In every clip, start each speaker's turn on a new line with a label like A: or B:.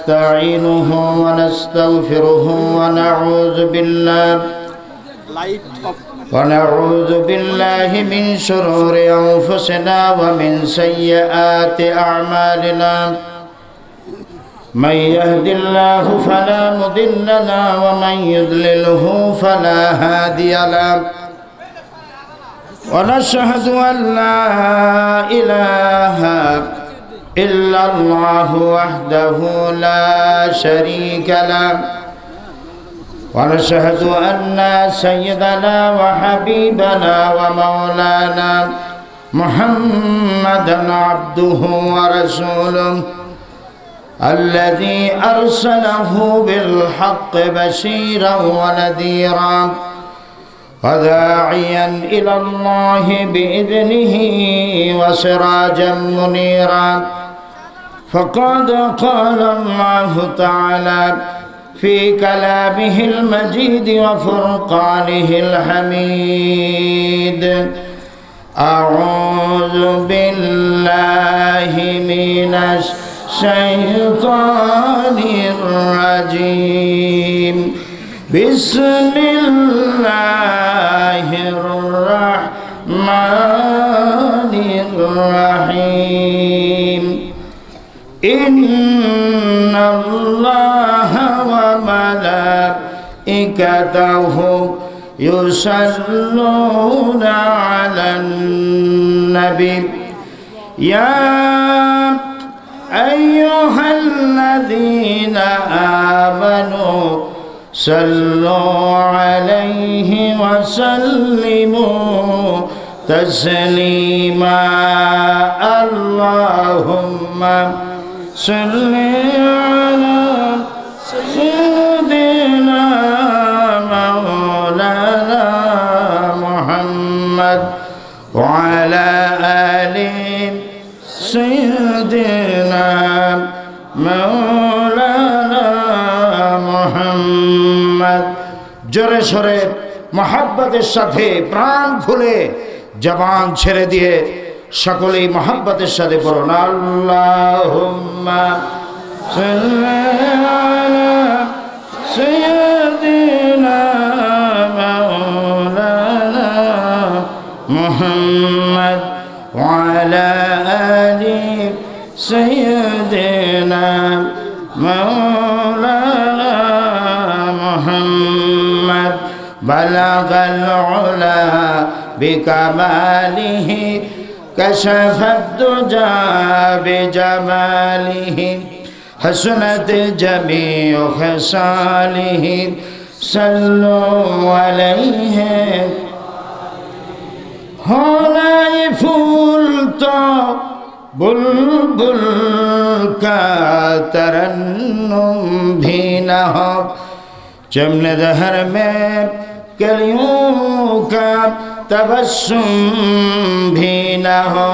A: ونستعينه ونستغفره ونعوذ بالله من شرور أنفسنا ومن سيئات أعمالنا من يهد الله فلا مضل له ومن يضلله فلا هادي له ونشهد أن لا إله إلا الله وحده لا شريك له ونشهد أن سيدنا وحبيبنا ومولانا محمدا عبده ورسوله الذي أرسله بالحق بشيرا ونذيرا وداعيا إلى الله بإذنه وسراجا منيرا فقد قال الله تعالى في كلامه المجيد وفرقانه الحميد أعوذ بالله من الشيطان الرجيم بسم الله الرحمن الرحيم إن الله وملائكته يصلون على النبي يا أيها الذين آمنوا صلوا عليه وسلموا تسليما اللهم صل على سيدنا مولانا محمد وعلى آل سيدنا مولانا محمد জোরে সরে মহব্বতের সাথে প্রাণ খুলে জবান ছেড়ে দিয়ে সকলেই মহব্বতের সাথে পড়ুন আল্লাহুম্মা সাল্লি আলা সাইয়্যিদিনা মাওলানা মুহাম্মদ ওয়া আলা আলি সাইয়্যিদিনা মাওলানা মুহাম্মদ বালাগাল উলা বিকামালিহি كشف الدجى بجماله حسنت جميع خصاله صلوا عليه هناي فول تو बुलबुल का तरन्नुम भी न हो चमन दहर में कलियों का तबस्सुम भी न हो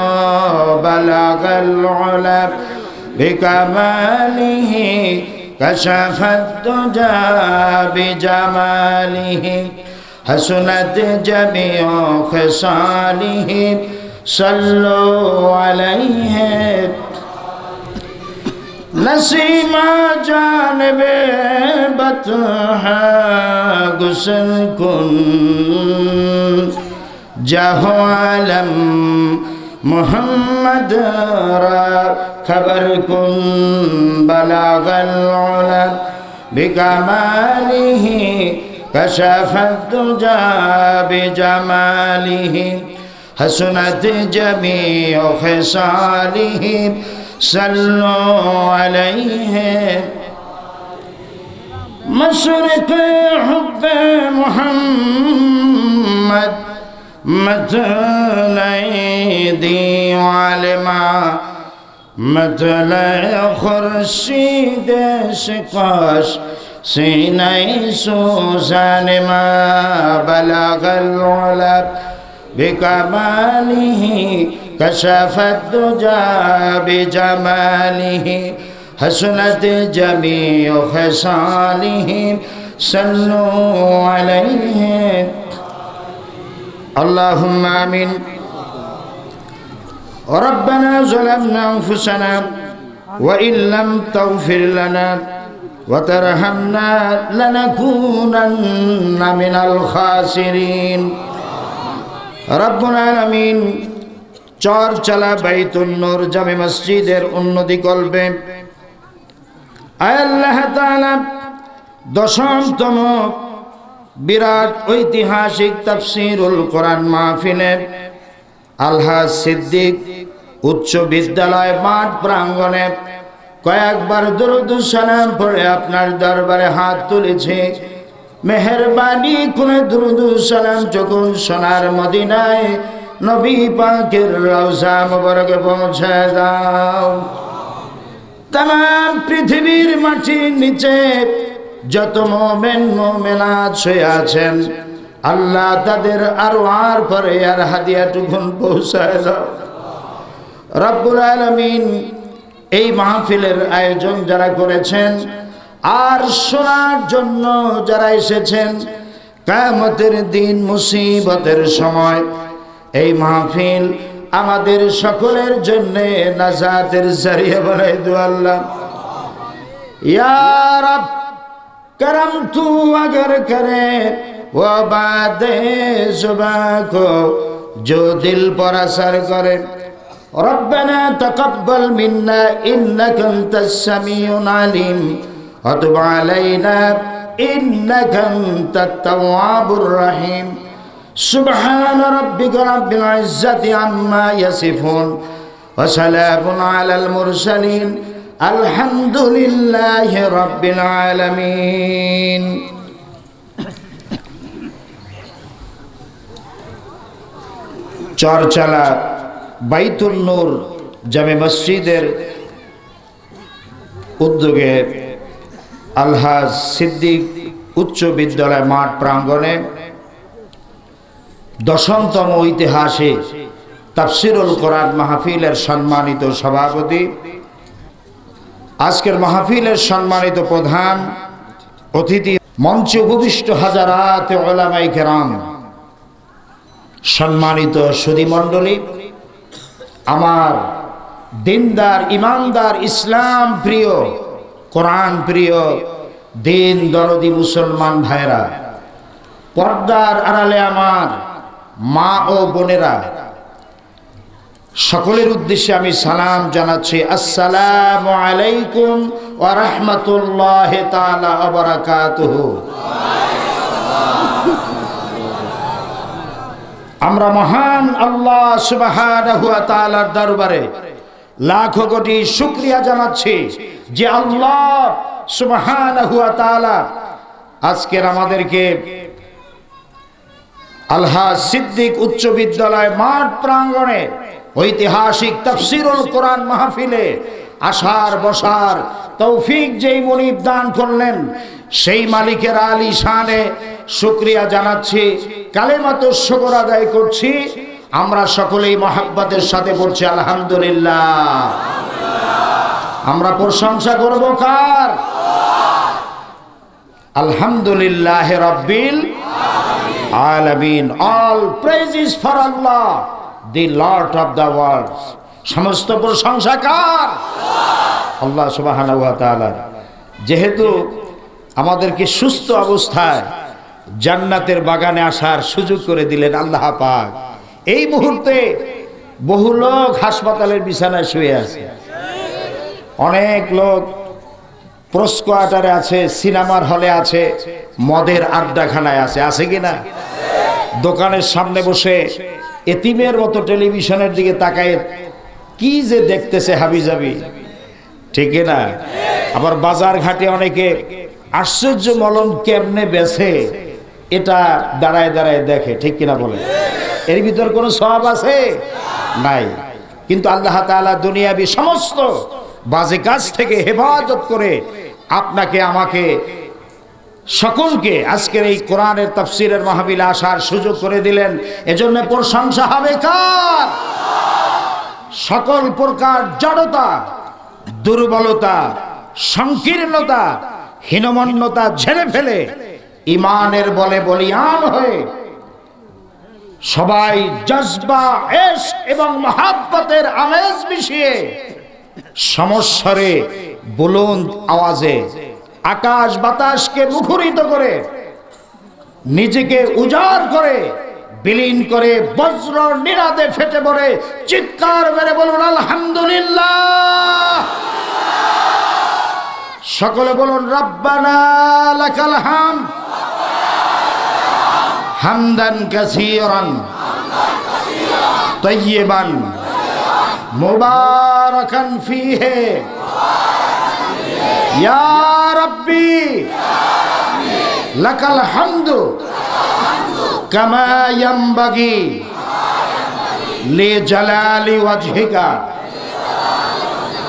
A: बलगल उला बिकमालिही कशफत दुजा बिजमालिही हसनत जमीउ खसालिही सल्लु अलैहि नसीमा जानबे बतहा गुसल कुन जहो आलम मुहम्मद रा खबर कुन बलागल उला बिकमालिही कशफत दुजा बिजमालिही हसनत जमीउ खसालिही सल्लु अलैहि मशरिक़ हुब्ब मुहम्मद मतलई दीवालमा मतलई खुर्शीद शिकाश सीनई सुज़ानमा बलगल उला बिकमालिही कशफत दुजा बिजमालिही हसनत जमीउ खसालिही सल्लु अलैहि अल्लाहुम्मा आमीन रब्बना ज़लमना अनफुसना ওয়া ইল্লাম তাগফির লানা ওয়া তারহামনা লানাকুনান্না মিনাল খাসিরিন। রব্বুল আলামিন চরচালা বাইতুন নূর জামে মসজিদের উন্নতি করবে। আয় আল্লাহ তাআলা, দশমতম বিরাট ঐতিহাসিক তাফসীরুল কোরআন মাহফিলে আলহাজ সিদ্দিক উচ্চ বিদ্যালয় মাঠ প্রাঙ্গণে কয়েকবার দুরূদ সালাম পড়ে আপনার দরবারে হাত তুলেছে। মেহেরবানি করে দুরূদ সালাম যখন সোনার মদিনায় নবী পাকের রওজা মুবারকে পৌঁছে দাও। तमाम পৃথিবীর মাটির নিচে যত মুমিন মুমিনাত শুয়ে আছেন, আল্লাহ তাদের আরওয়ার পরে আর হাদিয়াটুকুন পৌঁছায় দাও। রব্বুল আলামিন এই মাহফিলের আয়োজন যারা করেছেন আর শোনার জন্য যারা এসেছেন, কিয়ামতের দিন মুসিবতের সময় এই মাহফিল আমাদের সকলের জন্য নাজাতের জরিয়া বানাই দাও আল্লাহ। ইয়া রব करम तू अगर करे वो बादे जुबां को जो दिल पर असर करे। रब्बना तकब्बल मिन्ना इन्नका अंतस समीउल अलीम व तुब अलैना इन्नका अंतत तव्वाबुर रहीम। सुब्हान रब्बिका रब्बिल इज्जति अम्मा यसिफून व सलामुन अलल मुरसलीन আলহামদুলিল্লাহি রাব্বিল আলামিন। চরচালা বাইতুন নূর জামে মসজিদের উদ্যোগে আলহাজ সিদ্দিক উচ্চ বিদ্যালয় মাঠ প্রাঙ্গণে দশমতম ঐতিহাসিক তাফসীরুল কোরআন মাহফিলের সম্মানিত সভাপতি, আজকের মাহফিলের সম্মানিত প্রধান অতিথি, মঞ্চে উপবিষ্ট হাজারাত উলামায়ে কেরাম, সম্মানিত সুধী মণ্ডলী, আমার দিনদার ইমানদার ইসলাম প্রিয় কোরআন প্রিয় দিন দরদি মুসলমান ভাইরা, পর্দার আড়ালে আমার মা ও বোনেরা, সকলের উদ্দেশ্যে আমি সালাম জানাচ্ছি। আসসালামু আলাইকুম ওয়া রাহমাতুল্লাহি তাআলা ওয়া বারাকাতুহু। আমরা মহান আল্লাহ সুবহানাহু ওয়া তাআলার দরবারে লাখো কোটি শুকরিয়া জানাচ্ছি যে আল্লাহ সুবহানাহু ওয়া তাআলা আজকের আমাদেরকে আলহাজ সিদ্দিক উচ্চ বিদ্যালয় মাঠ প্রাঙ্গণে ঐতিহাসিক তাফসীরুল কোরআন মাহফিলে আসার বসার তৌফিক যেই মুনিব দান করলেন, সেই মালিকের আলী শানে শুকরিয়া জানাচ্ছি, কালেমাতুশ শুকর আদায় করছি। আমরা সকলেই মহব্বতের সাথে পড়ছি আলহামদুলিল্লাহ। আমরা প্রশংসা করব কার? আলহামদুলিল্লাহ রাব্বিল আলামিন। All praise for Allah the Lord of the world। সমস্ত প্রশংসা কার? আল্লাহ সুবহানাহু ওয়া তাআলা। যেহেতু আমাদেরকে সুস্থ অবস্থায় জান্নাতের বাগানে আসার সুযোগ করে দিলেন আল্লাহ পাক, এই মুহূর্তে বহু লোক হাসপাতালের বিছানায় শুয়ে আছে, অনেক লোক প্রেস কোয়ার্টারে আছে, সিনেমার হলে আছে, মদের আড্ডাখানায় আছে, আছে কিনা? দোকানের সামনে বসে এতিমের মতো টেলিভিশনের দিকে তাকায় কি যে দেখতেছে হাবিজাবি, ঠিক না? আবার বাজার ঘাটে অনেকে আশ্চর্য মলম কেমনে বেছে এটা দাঁড়ায় দাঁড়ায় দেখে, ঠিক কিনা বলে? এর ভিতর কোনো সওয়াব আছে? নাই। কিন্তু আল্লাহ তাআলা দুনিয়াবি সমস্ত বাজে কাজ থেকে হেফাজত করে আপনাকে আমাকে সকলকে আজকের এই কোরআনের তাফসীরের মাহফিলে আসার সুযোগ করে দিলেন। এজন্য প্রশংসা হবে কার? সকল প্রকার জড়তা, দুর্বলতা, সংকীর্ণতা, হীনমন্যতা ঝেড়ে ফেলে ঈমানের বলে বলিয়ান হয়ে সবাই জজবা, ইশক এবং মহব্বতের আমেজ মিশিয়ে সমস্বরে বুলন্দ আওয়াজে আকাশ বাতাসকে মুখরিত করে নিজেকে উজাড় করে বিলীন করে বজ্র নিনাদে ফেটে পড়ে চিৎকার মেরে বলুন আলহামদুলিল্লাহ। সকলে বলুন রব্বানা লাকাল হামদ হামদান কাসীরান তাইয়িবান মুবারাকান ফীহি ইয়া রাব্বি লাকাল হামদু কামা ইয়ানবাগি লিজালালি ওয়াজহিকা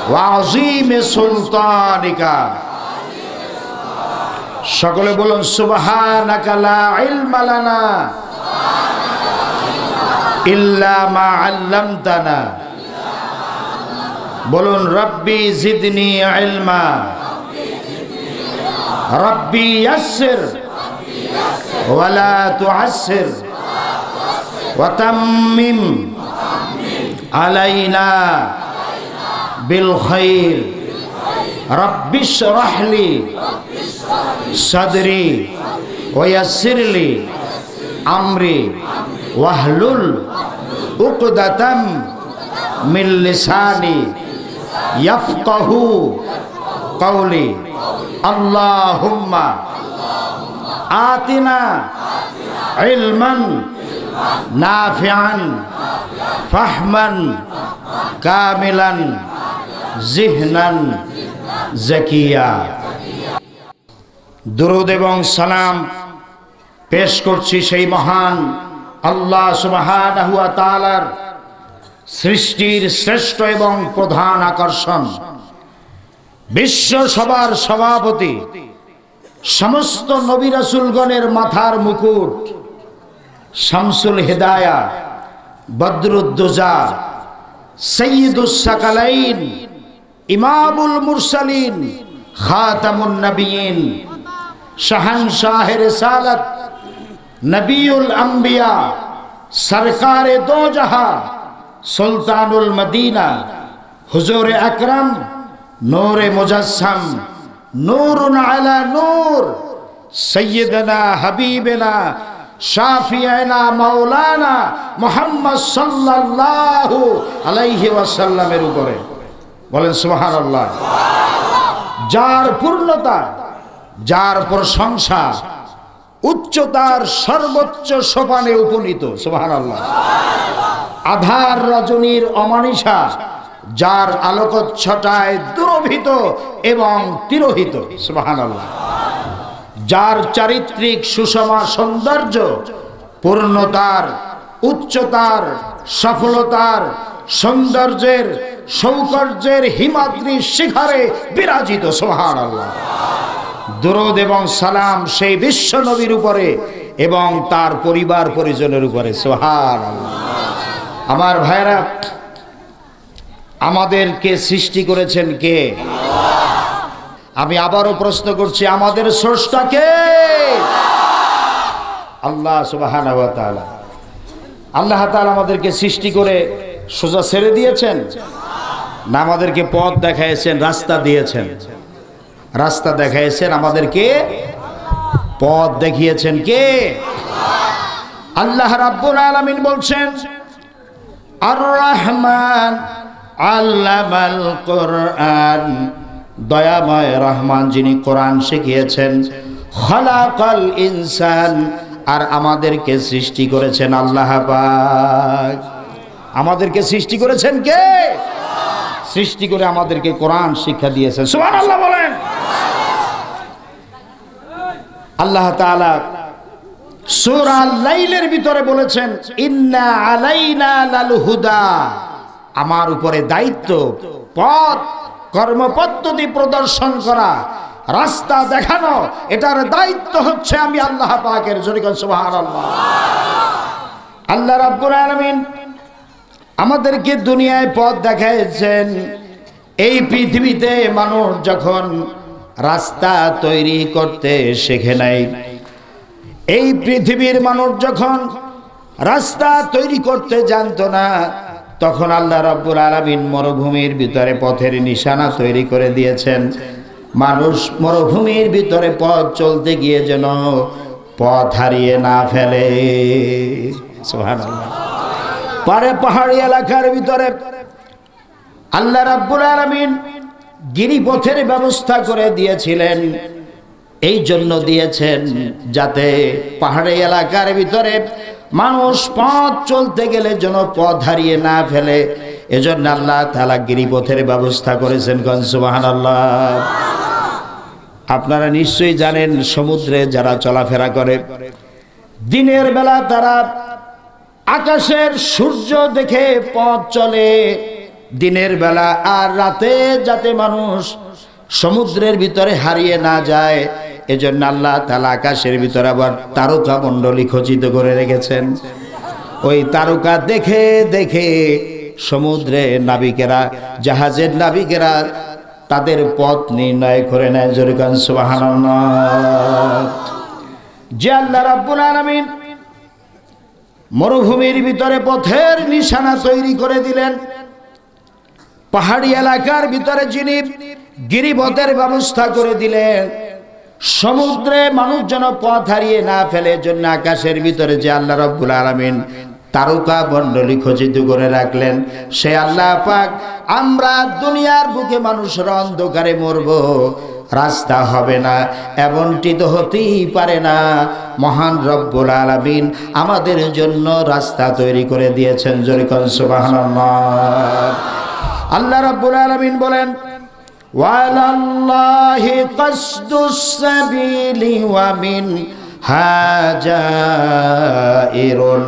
A: ওয়া আযীমি সুলতানিকা। সকলে বলুন সুবহানাকা লা ইলমা লানা ইল্লা মা আল্লামতানা। বলুন রব্বি জিদনি ইলমা রব্বি ইয়াসসির ওয়ালা তুআসসির ওয়া তাম্মিম আলাইনা বিল খাইর রব্বি ইশরাহ লি সাদরি ওয়া ইয়াসসির লি আমরি ওয়াহলুল উকদাতাম মিন লিসানি ইয়াফকাহু কওলি। আল্লাহুম্মা আতিনা ইলমান নাফিআন ফাহমান কামিলান যিহনান যাকিয়া। দুরূদ এবং সালাম পেশ করছি সেই মহান আল্লাহ সুবহানাহু ওয়া তাআলার সৃষ্টির শ্রেষ্ঠ এবং প্রধান আকর্ষণ, বিশ্ব সবার সভাপতি, সমস্ত নবী রাসূলগণের মাথার মুকুট, শামসুল হিদায়া, বদরুদ্দুজা, সাইয়্যিদুস সাকালাইন, ইমামুল মুরসালিন, খাতামুন নবিয়্যিন, শাহানশাহে রিসালাত, নবিউল আম্বিয়া, সরকারে দো জাহাঁ, সুলতানুল মদিনা, হুজুরে আকরাম, নূরে মুজাসসাম, নূরুন আলা নূর, সাইয়্যিদনা হাবিবেনা শাফিয়ানা মাওলানা মুহাম্মদ সাল্লাল্লাহু আলাইহি ওয়াসাল্লামের উপরে বলেন সুবহানাল্লাহ। যার পূর্ণতা, যার প্রশংসা উচ্চতার সর্বোচ্চ সোপানে উপনীত, সুবহানাল্লাহ। আধার রজনীর অমানিসা যার আলোকচ্ছটায় দুরভিত এবং তিরোহিত, সুবহানাল্লাহ। যার চারিত্রিক সুষমা সৌন্দর্য পূর্ণতার, উচ্চতার, সফলতার, সৌন্দর্যের, সৌকর্যের হিমাদ্রি শিখরে বিরাজিত, সুবহানাল্লাহ। দুরূদ এবং সালাম সেই বিশ্ব নবীর উপরে এবং তার পরিবার পরিজনের উপরে, সুবহানাল্লাহ। আমার ভাইরা, আমাদেরকে সৃষ্টি করেছেন কে? আমি আবারও প্রশ্ন করছি, আমাদের স্রষ্টা কে? আল্লাহ সুবহানাহু ওয়া তাআলা। আল্লাহ তাআলা আমাদেরকে সৃষ্টি করে সোজা ছেড়ে দিয়েছেন না আমাদেরকে পথ দেখাইছেন, রাস্তা দিয়েছেন? রাস্তা দেখাইছেন, আমাদেরকে পথ দেখিয়েছেন কে? আল্লাহ রাব্বুল আলামিন বলছেন, আর রহমান আল্লামাল কোরআন, দয়াময় রহমান যিনি কোরআন শিখিয়েছেন। খলাকাল ইনসান, আর আমাদেরকে সৃষ্টি করেছেন আল্লাহ পাক। আমাদেরকে সৃষ্টি করেছেন কে? সৃষ্টি করে আমাদেরকে কোরআন শিক্ষা দিয়েছেন, সুবহানাল্লাহ বলেন। আল্লাহ তাআলা সূরা লাইলের ভিতরে বলেছেন, ইন্না আলাইনা লাল হুদা, আমার উপরে দায়িত্ব পথ কর্মপদ্ধতি প্রদর্শন করা, রাস্তা দেখানো, এটার দায়িত্ব হচ্ছে আমি আল্লাহ পাকের। জোরে বলেন সুবহানাল্লাহ। আল্লাহ রাব্বুল আলামিন আমাদেরকে দুনিয়ায় পথ দেখাইছেন। এই পৃথিবীতে মানুষ যখন রাস্তা তৈরি করতে শেখে নাই, এই পৃথিবীর মানুষ যখন রাস্তা তৈরি করতে জানতো না, তখন আল্লাহ রাব্বুল আলামিন মরুভূমির ভিতরে পথের নিশানা তৈরি করে দিয়েছেন। মানুষ মরুভূমির ভিতরে পথ চলতে গিয়ে যেন পথ হারিয়ে না ফেলে। সুবহানাল্লাহ। পাহাড়ি এলাকার ভিতরে আল্লাহ রাব্বুল আলামিন গিরিপথের ব্যবস্থা করে দিয়েছিলেন। এই জন্য দিয়েছেন যাতে পাহাড়ি এলাকার ভিতরে মানুষ পথ চলতে গেলে যেন পথ হারিয়ে না ফেলে। এজন্য আল্লাহ তাআলা গিরিপথের ব্যবস্থা করেছেন। সুবহানাল্লাহ। আপনারা নিশ্চয়ই জানেন, সমুদ্রে যারা চলাফেরা করে দিনের বেলা তারা আকাশের সূর্য দেখে পথ চলে দিনের বেলা, আর রাতে যাতে মানুষ সমুদ্রের ভিতরে হারিয়ে না যায় এজন্য আল্লাহ তাআলা আকাশের ভিতরে আবার তারকা মণ্ডলী খচিত করে রেখেছেন। ওই তারকা দেখে দেখে সমুদ্রে নাবিকেরা, জাহাজের নাবিকেরা তাদের পথ নির্ণয় করে নেয়। জোরে কান সুবহানাল্লাহ। যে আল্লাহ রাব্বুল আলামিন মরুভূমির ভিতরে পথের নিশানা তৈরি করে দিলেন, পাহাড়ি এলাকার ভিতরে যিনি গিরিপথের ব্যবস্থা করে দিলেন, সমুদ্রে মানুষ যেন পথ হারিয়ে না ফেলে জন্য আকাশের ভিতরে যে আল্লাহ রাব্বুল আলামিন তারকা মণ্ডলী খচিত করে রাখলেন, সে আল্লাহ পাক আমরা দুনিয়ার বুকে মানুষের অন্ধকারে মরব, রাস্তা হবে না, এমনটি তো হতেই পারে না। মহান রব্বুল আলামিন আমাদের জন্য রাস্তা তৈরি করে দিয়েছেন। জোরে কোন সুবহানাল্লাহ। আল্লাহ রাব্বুল আলামিন বলেন, ওয়ালাল্লাহি কাসদুস সাবিলি ওয়া মিন হাজাইরুন।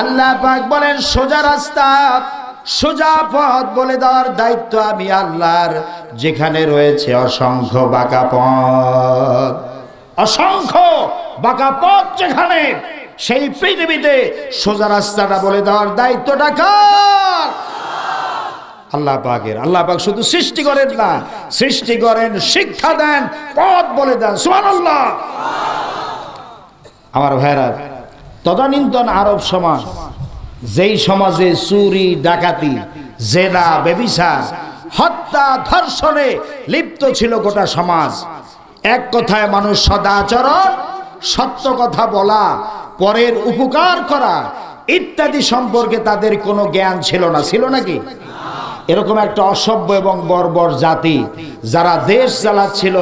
A: আল্লাহ পাক বলেন, সোজা রাস্তা, সোজা পথ বলে দেওয়ার দায়িত্ব আমি আল্লাহর। যেখানে রয়েছে অসংখ্য বাঁকা পথ, অসংখ্য বাঁকা পথ যেখানে, সেই পৃথিবীতে সোজা রাস্তাটা বলে দেওয়ার দায়িত্বটা কার? আল্লাহ পাকের। আল্লাহ পাক শুধু সৃষ্টি করেন না, সৃষ্টি করেন, শিক্ষা দেন, পথ বলে দেন। সুবহানাল্লাহ। আমার ভাইরা, তদানীন্তন আরব সমাজ, যেই সমাজে চুরি, ডাকাতি, জেনা, ব্যভিচার, হত্যা, ধর্ষণে লিপ্ত ছিল গোটা সমাজ, এক কথায় মানুষ সদাচরণ, সত্য কথা বলা, পরের উপকার করা ইত্যাদি সম্পর্কে তাদের কোনো জ্ঞান ছিল না। ছিল নাকি? এরকম একটা অসভ্য এবং বর্বর জাতি যারা দেশ চালাচ্ছিল,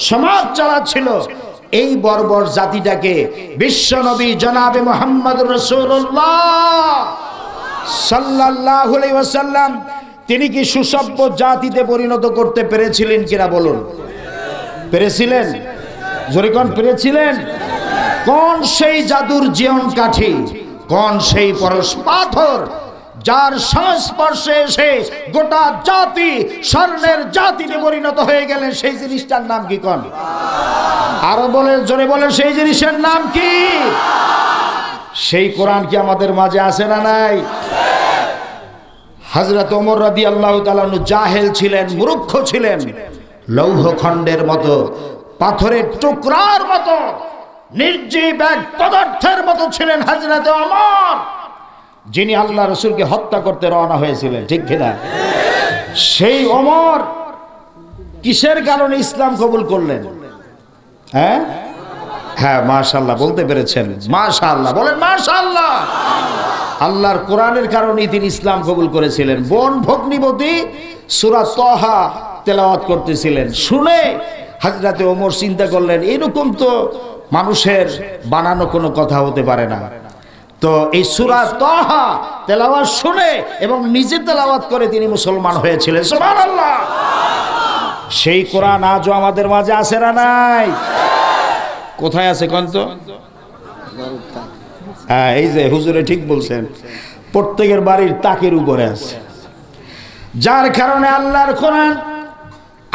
A: সমাজ চালাচ্ছিল, এই বর্বর জাতিটাকে বিশ্বনবী জনাবে মুহাম্মদুর রাসূলুল্লাহ সাল্লাল্লাহু আলাইহি ওয়াসাল্লাম তিনি কি সুসভ্য জাতিতে পরিণত করতে পেরেছিলেন কিনা বলুন? পেরেছিলেন? জোরে কোন পেরেছিলেন? কোন সেই জাদুর জীবন কাঠি, কোন সেই পরশ পাথর যার সংস্পর্শে এসে গোটা জাতি স্বর্ণের জাতিতে পরিণত হয়ে গেলেন, সেই জিনিসটার নাম কি? কোন? আরো বলে, জোরে বলে, সেই জিনিসের নাম কি? সেই কোরআন কি আমাদের মাঝে আছে না নাই? হযরত ওমর রাদিয়াল্লাহু তাআলা আনহু জাহেল ছিলেন, মূর্খ ছিলেন, লৌহখণ্ডের মতো, পাথরের টুকরার মতো, নির্জীব এক পদার্থের মতো ছিলেন হযরত ওমর, যিনি আল্লাহ রাসূলকে হত্যা করতে রওনা হয়েছিলেন। ঠিক কিনা? সেই ওমর কিসের কারণে ইসলাম কবুল করলেন? হ্যাঁ হ্যাঁ, মাশাআল্লাহ বলতে পেরেছেন। মাশাআল্লাহ বলেন, মাশাআল্লাহ। আল্লাহর কোরআনের কারণেই তিনি ইসলাম কবুল করেছিলেন। বোন ভগ্নিপতি সূরা তাহা তেলাওয়াত করতেছিলেন, শুনে হযরত ওমর চিন্তা করলেন, এরকম তো মানুষের বানানো কোনো কথা হতে পারে না। তো এই সূরা তাহা তেলাওয়াত শুনে এবং নিজে তেলাওয়াত করে তিনি মুসলমান হয়েছিলেন। সুবহানাল্লাহ। সেই কোরআন আজও আমাদের মাঝে আছে না নাই? কোথায় আছে কোন তো? হ্যাঁ, এই যে হুজুরে ঠিক বলছেন, প্রত্যেকের বাড়ির তাকের উপরে আছে। যার কারণে আল্লাহর কোরআন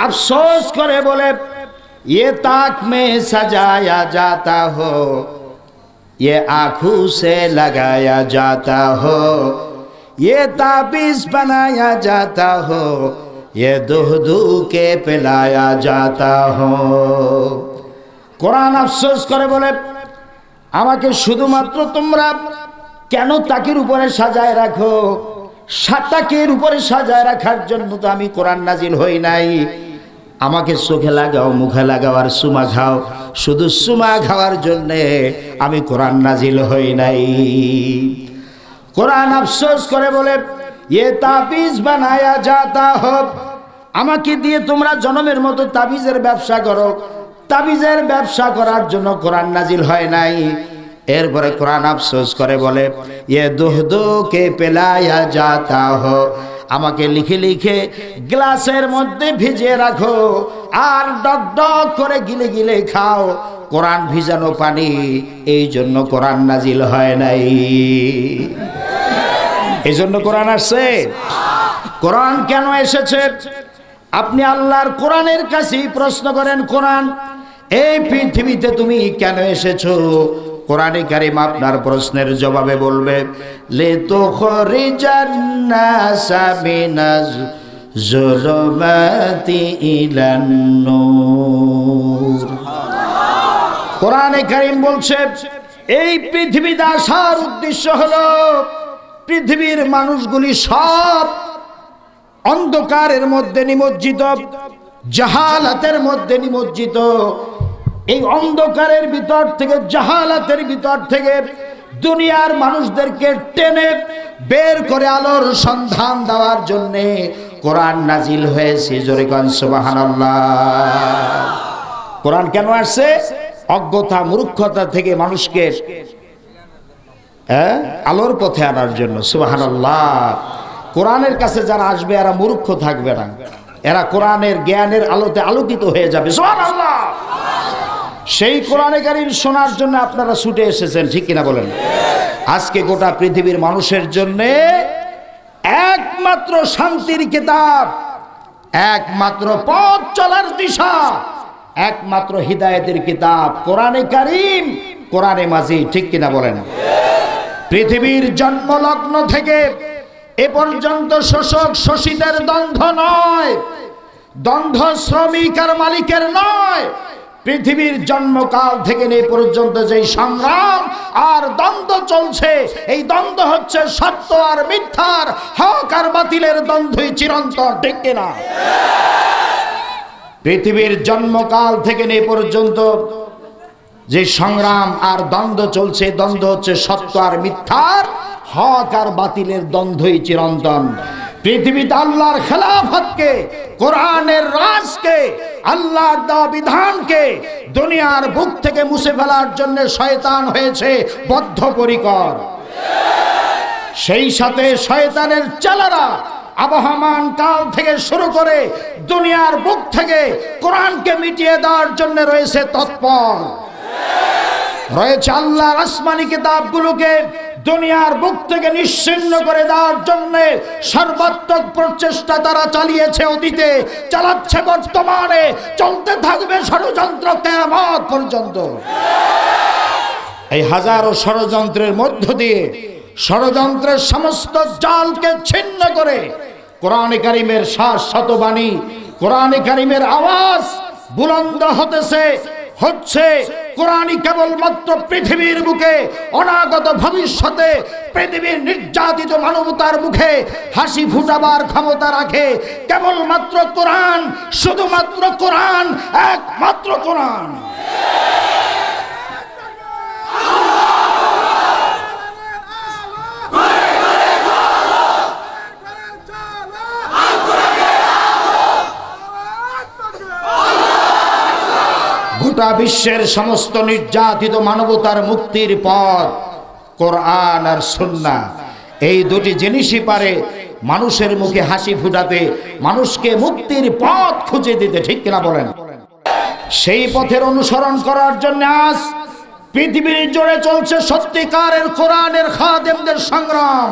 A: আফসোস করে বলে, ये ताक में सजाया जाता हो, ये आँखों से लगाया जाता हो, ये ताबीज बनाया जाता हो, ये दूह दूह के पिलाया जाता हो। কোরআন আফসোস করে বলে, আমাকে শুধুমাত্র তোমরা কেন তাকের উপরে সাজায় রাখো? সাতাকের উপরে সাজায় রাখার জন্য তো আমি কোরআন নাজিল হই নাই। আমাকে চোখে লাগাও, মুখে লাগাও আর সুমা খাও, শুধু সুমা খাওয়ার জন্যে আমি কোরআন নাজিল হই নাই। কোরআন আফসোস করে বলে, ये ताबीज बनाया जाता हो, আমাকে দিয়ে তোমরা জনমের মতো তাবিজের ব্যবসা করো। তাবিজের ব্যবসা করার জন্য কোরআন নাজিল হয় নাই। এরপরে কোরআন আফসোস করে বলে, ये दूह दो के पिलाया जाता हो, আমাকে লিখে লিখে গ্লাসের মধ্যে ভিজিয়ে রাখো আর ডক ডক করে গিলে গিলে খাও। কোরআন ভিজানো পানি, এই জন্য কোরআন নাজিল হয় নাই। এই জন্য কোরআন আসছে। কোরআন কেন এসেছে? আপনি আল্লাহর কোরআনের কাছেই প্রশ্ন করেন, কোরআন এই পৃথিবীতে তুমি কেন এসেছো? কোরআনে কারীম আপনার প্রশ্নের জবাবে বলবে, লিতুখরিজান নাসা মিনাজ যুলুমাতি ইলান নূর। কোরআনে কারীম বলছে এই পৃথিবীতে আসার উদ্দেশ্য হলো পৃথিবীর মানুষগুলি সব অন্ধকারের মধ্যে নিমজ্জিত, জাহালাতের মধ্যে নিমজ্জিত। এই অন্ধকারের ভিতর থেকে, জাহালাতের ভিতর থেকে দুনিয়ার মানুষদেরকে টেনে বের করে আলোর সন্ধান দেওয়ার জন্য কোরআন নাজিল হয়েছে। জোরে কোন সুবহানাল্লাহ। কোরআন কেন আসছে? অজ্ঞতা মূর্খতা থেকে মানুষকে আলোর পথে আনার জন্য। সুবহানাল্লাহ। কোরআনের কাছে যারা আসবে এরা মূর্খ থাকবে না, এরা কোরআনের জ্ঞানের আলোতে আলোকিত হয়ে যাবে। সুবহানাল্লাহ। সেই কোরআনে কারীম শোনার জন্য আপনারা ছুটে এসেছেন, ঠিক কিনা বলেন? আজকে গোটা পৃথিবীর মানুষের জন্য একমাত্র শান্তির কিতাব, একমাত্র পথ চলার দিশা, একমাত্র হিদায়াতের কিতাব কোরআনে কারীম, কোরআনে মাজিদ, ঠিক কিনা বলেন? পৃথিবীর জন্মলগ্ন থেকে এ পর্যন্ত শোষক শোষিতের দ্বন্দ্ব নয়, দ্বন্দ্ব শ্রমিক আর মালিকের নয়। পৃথিবীর জন্মকাল থেকে এ পর্যন্ত যে সংগ্রাম আর দ্বন্দ্ব চলছে, এই দ্বন্দ্ব হচ্ছে সত্য আর মিথ্যার, হক আর বাতিলের দ্বন্দ্বই চিরন্তন, ঠিক কিনা? পৃথিবীর জন্মকাল থেকে এ পর্যন্ত যে সংগ্রাম আর দ্বন্দ্ব চলছে, দ্বন্দ্ব হচ্ছে সত্য আর মিথ্যার, হক আর বাতিলের দ্বন্দ্বই চিরন্তন। পৃথিবীতে আল্লাহর খেলাফতকে, কোরআনের রাজকে, আল্লাহর দেওয়া বিধানকে দুনিয়ার বুক থেকে মুছে ফেলার জন্য শয়তান হয়েছে বদ্ধপরিকর। সেই সাথে শয়তানের চেলারা আবহমান কাল থেকে শুরু করে দুনিয়ার বুক থেকে কোরআনকে মিটিয়ে দেওয়ার জন্য রয়েছে তৎপর, রয়েছে আল্লাহর আসমানি কিতাবগুলোকে দুনিয়ার বুক থেকে নিশ্চিহ্ন করে দেওয়ার জন্য সর্বাত্মক প্রচেষ্টা তারা চালিয়েছে, অতীতে চালাচ্ছে, বর্তমানে চলতে থাকবে ষড়যন্ত্র কিয়ামত পর্যন্ত। এই হাজারো ষড়যন্ত্রের মধ্য দিয়ে ষড়যন্ত্রের সমস্ত জালকে ছিন্ন করে কোরআনে কারীমের শাশ্বত বাণী, কোরআনে কারীমের আওয়াজ বুলন্দ হচ্ছে। কোরআনই কেবলমাত্র পৃথিবীর বুকে অনাগত ভবিষ্যতে পৃথিবীর নির্যাতিত মানবতার মুখে হাসি ফুটাবার ক্ষমতা রাখে কেবলমাত্র কোরআন, শুধুমাত্র কোরআন, একমাত্র কোরআন। গোটা বিশ্বের সমস্ত নির্যাতিত মানবতার মুক্তির পথ কোরআন আর সুন্নাহ, এই দুটি জিনিসই পারে মানুষের মুখে হাসি ফুটাতে, মানুষকে মুক্তির পথ খুঁজে দিতে, ঠিক কিনা বলেন? সেই পথের অনুসরণ করার জন্য আজ পৃথিবীর জুড়ে চলছে সত্যিকারের কোরআনের খাদেমদের সংগ্রাম,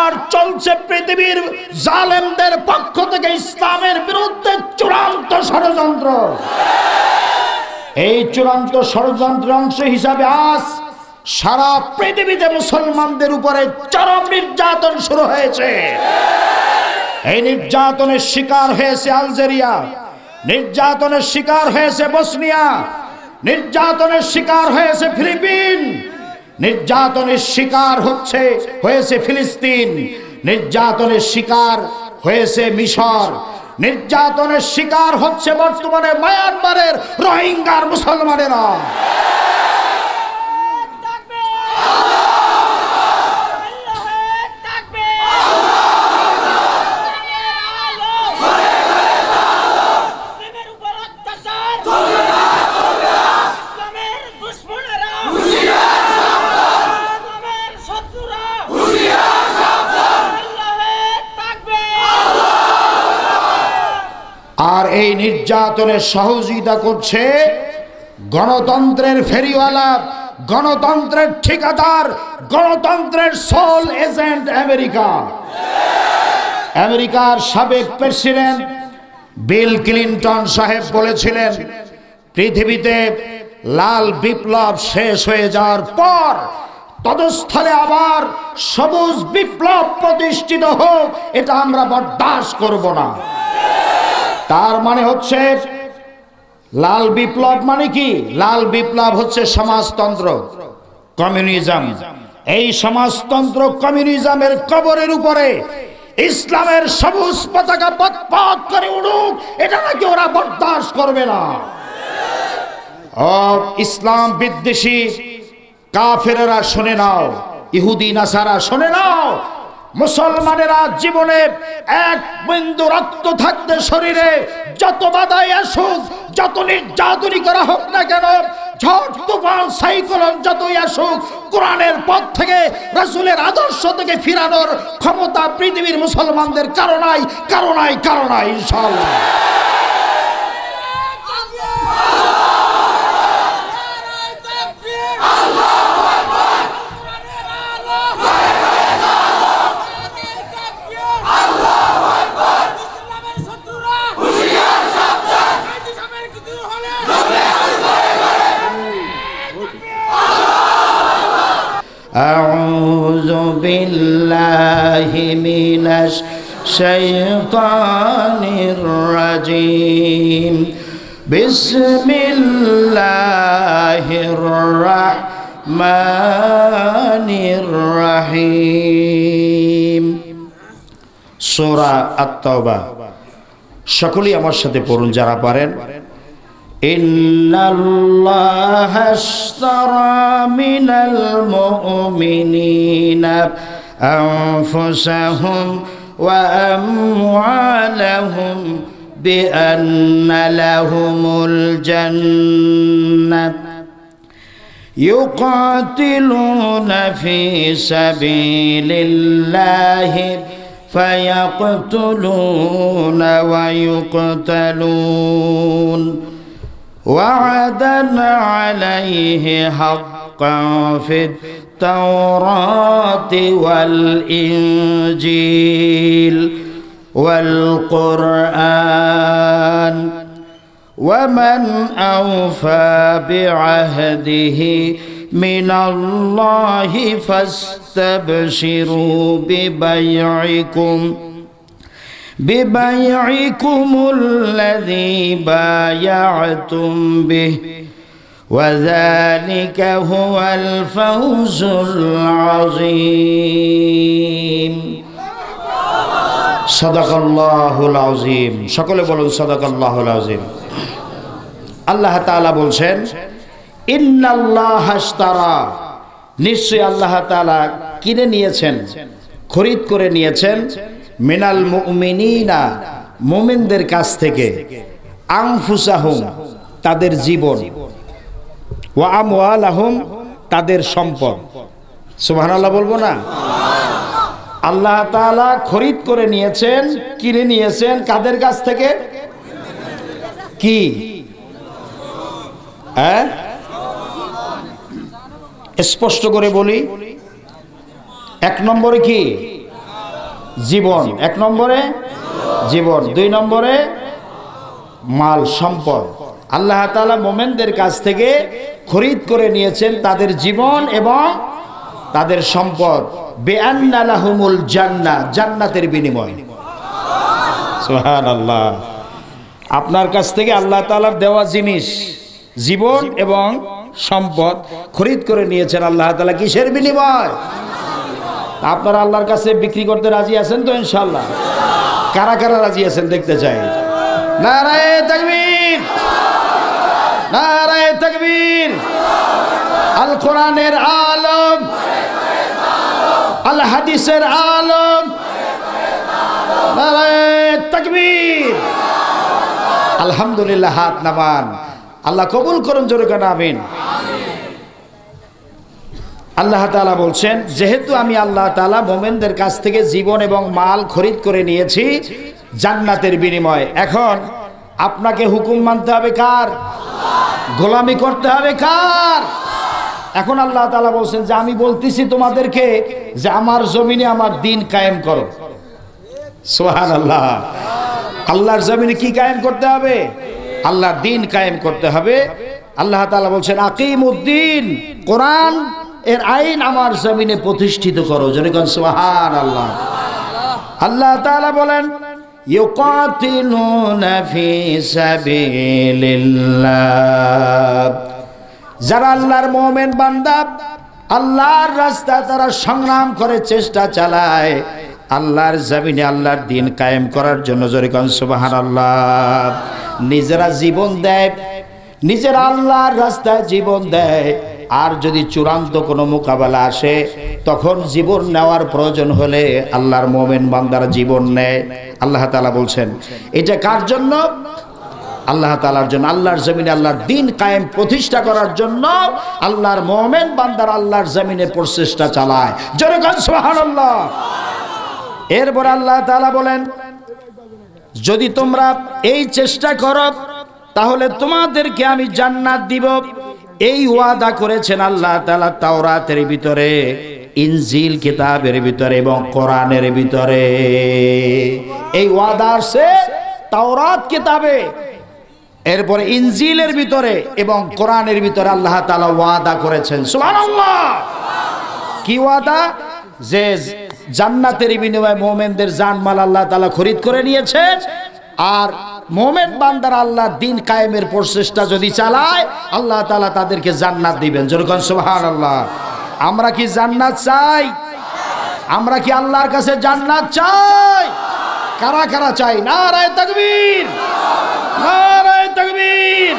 A: আর চলছে পৃথিবীর জালেমদের পক্ষ থেকে ইসলামের বিরুদ্ধে চূড়ান্ত ষড়যন্ত্র। এই চূড়ান্ত ষড়যন্ত্রের অংশ হিসাবে আজ সারা পৃথিবীতে মুসলমানদের উপরে চরম নির্যাতন শুরু হয়েছে। এই নির্যাতনের শিকার হয়েছে আলজেরিয়া, নির্যাতনের শিকার হয়েছে বসনিয়া, নির্যাতনের শিকার হয়েছে ফিলিপিন, নির্যাতনের শিকার হয়েছে ফিলিস্তিন, নির্যাতনের শিকার হয়েছে মিশর, নির্যাতনের শিকার হচ্ছে বর্তমানে মায়ানমারের রোহিঙ্গার মুসলমানেরা। আর এই নির্যাতনের সহযোগিতা করছে গণতন্ত্রের ফেরিওয়ালা, গণতন্ত্রের ঠিকাদার, গণতন্ত্রের সোল এজেন্ট আমেরিকা। আমেরিকার সাবেক প্রেসিডেন্ট বিল ক্লিনটন সাহেব বলেছিলেন, পৃথিবীতে লাল বিপ্লব শেষ হয়ে যাওয়ার পর তদস্থলে আবার সবুজ বিপ্লব প্রতিষ্ঠিত হোক, এটা আমরা বরদাস্ত করব না। তার মানে হচ্ছে লাল বিপ্লব মানে কি? লাল বিপ্লব হচ্ছে সমাজতন্ত্র, কমিউনিজম। এই সমাজতন্ত্র কমিউনিজমের কবরের উপরে ইসলামের সবুজ পতাকা পথ করে উড়ুক, এটা নাকি ওরা বরদাস্ত করবে না। ইসলাম বিদ্বেষী কাফেরেরা শুনে নাও, ইহুদি নাসারা শুনে নাও, মুসলমানেরা জীবনে এক বিন্দু রক্ত থাকতে শরীরে যত বাধাই আসুক, যত নির্যাতনই করা হোক না কেন, ঝড় তুফান সাইক্লোন যতই আসুক, কোরআনের পথ থেকে, রাসূলের আদর্শ থেকে ফিরানোর ক্ষমতা পৃথিবীর মুসলমানদের কারণাই ইনশাআল্লাহ। أعوذ بالله من الشيطان الرجيم بسم الله الرحمن الرحيم সূরা আত-তাওবা। সকলেই আমার সাথে পড়ুন যারা পারেন। ইন্নাল্লাহা আশতারা মিনাল মুমিনিনা আনফুসাহুম ওয়া আমওয়ালাহুম বিআন্না লাহুমুল জান্নাহ ইউকাতিলুনা ফি সাবিলিল্লাহি ফায়াকতুলুনা ওয়া ইউকতালুন وعدا عليه حقا في التوراة والإنجيل والقرآن ومن أوفى بعهده من الله فاستبشروا ببيعكم الذي بايعتم به وذلك هو الفوز العظيم صدق الله العظيم সকলে বলুন সাদাকাল্লাহুল আযীম। আল্লাহ তাআলা বলছেন ইন্নাল্লাহা আশতারা, নিশ্চয়ই আল্লাহ তাআলা কিনে নিয়েছেন, খরিদ করে নিয়েছেন, মিনাল মুমিনিনা, মুমিনদের কাছ থেকে, আনফুসাহুম, তাদের জীবন, ওয়া আমওয়ালাহুম, তাদের সম্পদ। সুবহানাল্লাহ বলবো না? আল্লাহ তাআলা খরিদ করে নিয়েছেন, কিনে নিয়েছেন কাদের কাছ থেকে? কি? স্পষ্ট করে বলি, এক নম্বরে কি? জীবন। এক নম্বরে জীবন, দুই নম্বরে মাল, সম্পদ। আল্লাহ তাআলা মুমিনদের কাছ থেকে খরিদ করে নিয়েছেন তাদের জীবন এবং তাদের সম্পদ, বিআন্না লাহুমুল জান্নাহ, জান্নাতের বিনিময়। সুবহানাল্লাহ। আপনার কাছ থেকে আল্লাহ তাআলার দেওয়া জিনিস, জীবন এবং সম্পদ খরিদ করে নিয়েছেন আল্লাহ তাআলা কিসের বিনিময়? আপনারা আল্লাহর কাছে বিক্রি করতে রাজি আছেন তো ইনশাআল্লাহ? কারা কারা রাজি আছেন দেখতে চাই। নারায়ে তাকবীর, নারায়ে তাকবীর। আল কোরআনের আলম, আল হাদিসের আলম, নারায়ে তাকবীর। আলহামদুলিল্লাহ। হাত নামান। আল্লাহ কবুল করুন, জোরে কান আমিন। আল্লাহ তাআলা বলছেন, যেহেতু আমি আল্লাহ তাআলা মুমিনদের কাছ থেকে জীবন এবং মাল খরিদ করে নিয়েছি জান্নাতের বিনিময়ে, এখন আপনাকে হুকুম মানতে হবে কার? গোলামি করতে হবে কার? এখন আল্লাহ তাআলা বলছেন যে আমি বলতেছি তোমাদেরকে যে আমার জমিনে আমার দ্বীন কায়েম করো। সুবহানাল্লাহ। আল্লাহর জমিনে কি কায়েম করতে হবে? আল্লাহর দ্বীন কায়েম করতে হবে। আল্লাহ তাআলা বলছেন আকিমুদ্দিন, কোরআন এর আইন আমার জমিনে প্রতিষ্ঠিত করো। যেরকম সুবহানাল্লাহ। আল্লাহ তাআলা বলেন ইউকাতিলুনা ফি সাবিলিল্লাহ, যারা আল্লাহর মুমিন বান্দা আল্লাহর রাস্তায় তারা সংগ্রাম করে, চেষ্টা চালায় আল্লাহর জমিনে আল্লাহর দ্বীন কায়েম করার জন্য। যেরকম সুবহানাল্লাহ। নিজেরা জীবন দেয়, নিজেরা আল্লাহর রাস্তায় জীবন দেয়, আর যদি চূড়ান্ত কোনো মোকাবেলা আসে তখন জীবন নেওয়ার প্রয়োজন হলে আল্লাহর মুমিন বান্দারা জীবন নেয়। আল্লাহ তাআলা বলছেন এটা কার জন্য? আল্লাহ তাআলার জন্য। আল্লাহর জমিনে আল্লাহর দ্বীন কায়েম প্রতিষ্ঠা করার জন্য আল্লাহর মুমিন বান্দারা আল্লাহর জমিনে প্রচেষ্টা চালায়। জোরে বলেন সুবহানাল্লাহ। এরপর আল্লাহ তাআলা বলেন যদি তোমরা এই চেষ্টা করো তাহলে তোমাদেরকে আমি জান্নাত দিব। এই ওয়াদা করেছেন আল্লাহ তাআলা তাওরাতের ভিতরে, ইনজিল কিতাবের ভিতরে এবং কোরআনের ভিতরে। এই ওয়াদা আছে তাওরাত কিতাবে, এরপরে ইনজিলের ভিতরে এবং কোরআনের ভিতরে আল্লাহ তাআলা ওয়াদা করেছেন। সুবহানাল্লাহ। কি ওয়াদা? যে জান্নাতের বিনিময়ে মুমিনদের জানমাল আল্লাহ তাআলা খরিদ করে নিয়েছেন, আর মুমিন বান্দারা আল্লাহর দ্বীন কায়েমের প্রচেষ্টা যদি চালায় আল্লাহ তাআলা তাদেরকে জান্নাত দিবেন। যেরকম সুবহানাল্লাহ। আমরা কি জান্নাত চাই? আমরা কি আল্লাহর কাছে জান্নাত চাই? কারা কারা চাই? নারায়ে তাকবীর, নারায়ে তাকবীর,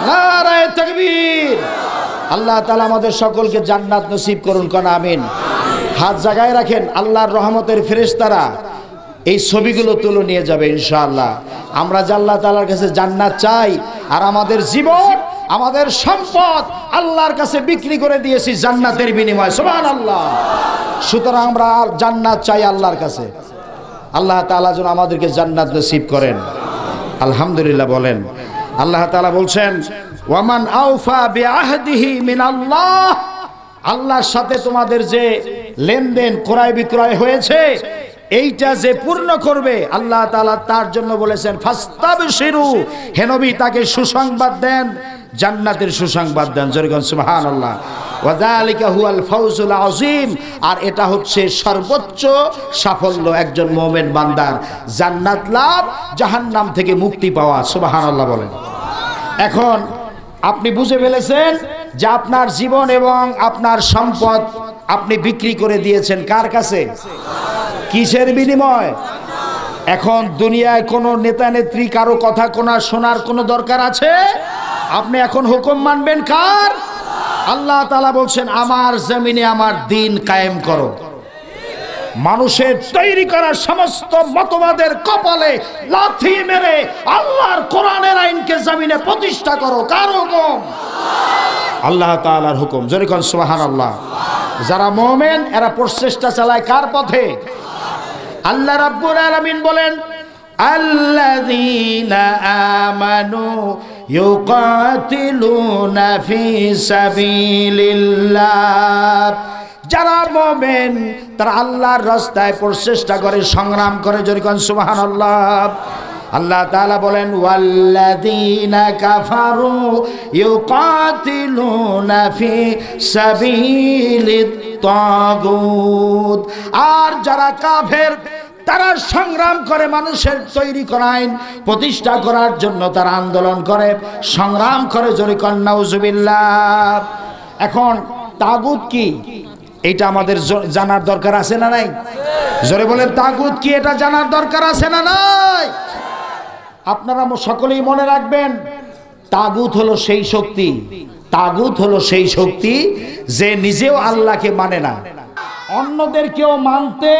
A: নারায়ে তাকবীর। আল্লাহ তাআলা আমাদের সকলকে জান্নাত নসিব করুন, কোন আমিন। হাত জায়গায় রাখেন, আল্লাহর রহমতের ফেরেশতারা এই ছবিগুলো তুলে নিয়ে যাবে ইনশাআল্লাহ। আমরা যে আল্লাহ তাআলার কাছে জান্নাত চাই, আর আমাদের জীবন আমাদের সম্পদ আল্লাহর কাছে বিক্রি করে দিয়েছি জান্নাতের বিনিময়ে। সুবহানাল্লাহ। সুতরাং আমরা জান্নাত চাই আল্লাহর কাছে। আল্লাহ তাআলা যেন আমাদেরকে জান্নাত নসিব করেন। আলহামদুলিল্লাহ বলেন। আল্লাহ তাআলা বলছেন ওয়ামান আওফা বিআহদিহি মিনাল্লাহ, আল্লাহর সাথে তোমাদের যে লেনদেন ক্রয় বিক্রয় হয়েছে এইটা যে পূর্ণ করবে আল্লাহ তাআলা তার জন্য বলেছেন ফাস্তাবশিরু, হে নবী তাকে সুসংবাদ দেন, জান্নাতের সুসংবাদ দেন। যেরকম সুবহানাল্লাহ। ওয়া যালিকা হুয়াল ফাউজুল আযীম, আর এটা হচ্ছে সর্বোচ্চ সাফল্য একজন মুমিন বান্দার, জান্নাত লাভ, জাহান্নাম থেকে মুক্তি পাওয়া। সুবহানাল্লাহ বলেন। এখন আপনি বুঝে ফেলেছেন যে আপনার জীবন এবং আপনার সম্পদ আপনি বিক্রি করে দিয়েছেন কার কাছে? কিসের বিনিময়? এখন দুনিয়ায় কোনো নেতা নেত্রী কারো কথা শোনার কোনো দরকার আছে? আপনি এখন হুকুম মানবেন কার? আল্লাহ তাআলা বলছেন আমার জমিনে আমার দ্বীন কায়েম করো। মানুষের তৈরি করা সমস্ত মতবাদের কপালে লাথি মেরে আল্লাহর কোরআনের আইনকে জমিনে প্রতিষ্ঠা করো। কার হুকুম? আল্লাহ তাআলার হুকুম। যেরকম সুবহানাল্লাহ। যারা মুমিন এরা প্রচেষ্টা চালায় কার পথে? আল্লাহ রাব্বুল আলামিন বলেন আল্লাযীনা আমানু ইউকাতিলুনা ফি সাবিলিল্লাহ, যারা মুমিন তারা আল্লাহর রাস্তায় প্রচেষ্টা করে, সংগ্রাম করে। যেরকম সুবহানাল্লাহ। আল্লাহ তাআলা বলেন ওয়াল্লাযীনা কাফারু ইউকাতিলুনা ফি সাবিলিত তাগুত, আর যারা কাফের তারা সংগ্রাম করে মানুষের তৈরি করা আইন প্রতিষ্ঠা করার জন্য, তারা আন্দোলন করে, সংগ্রাম করে। জোরে কন নাউজুবিল্লাহ। এখন তাগুত কি? এইটা আমাদের জানার দরকার আছে না নাই? জোরে বলেন তাগুত কি, এটা জানার দরকার আছে না নাই? আপনারা সকলেই মনে রাখবেন, তাগুত হলো সেই শক্তি, তাগুত হলো সেই শক্তি যে নিজেও আল্লাহকে মানে না, অন্যদেরকেও মানতে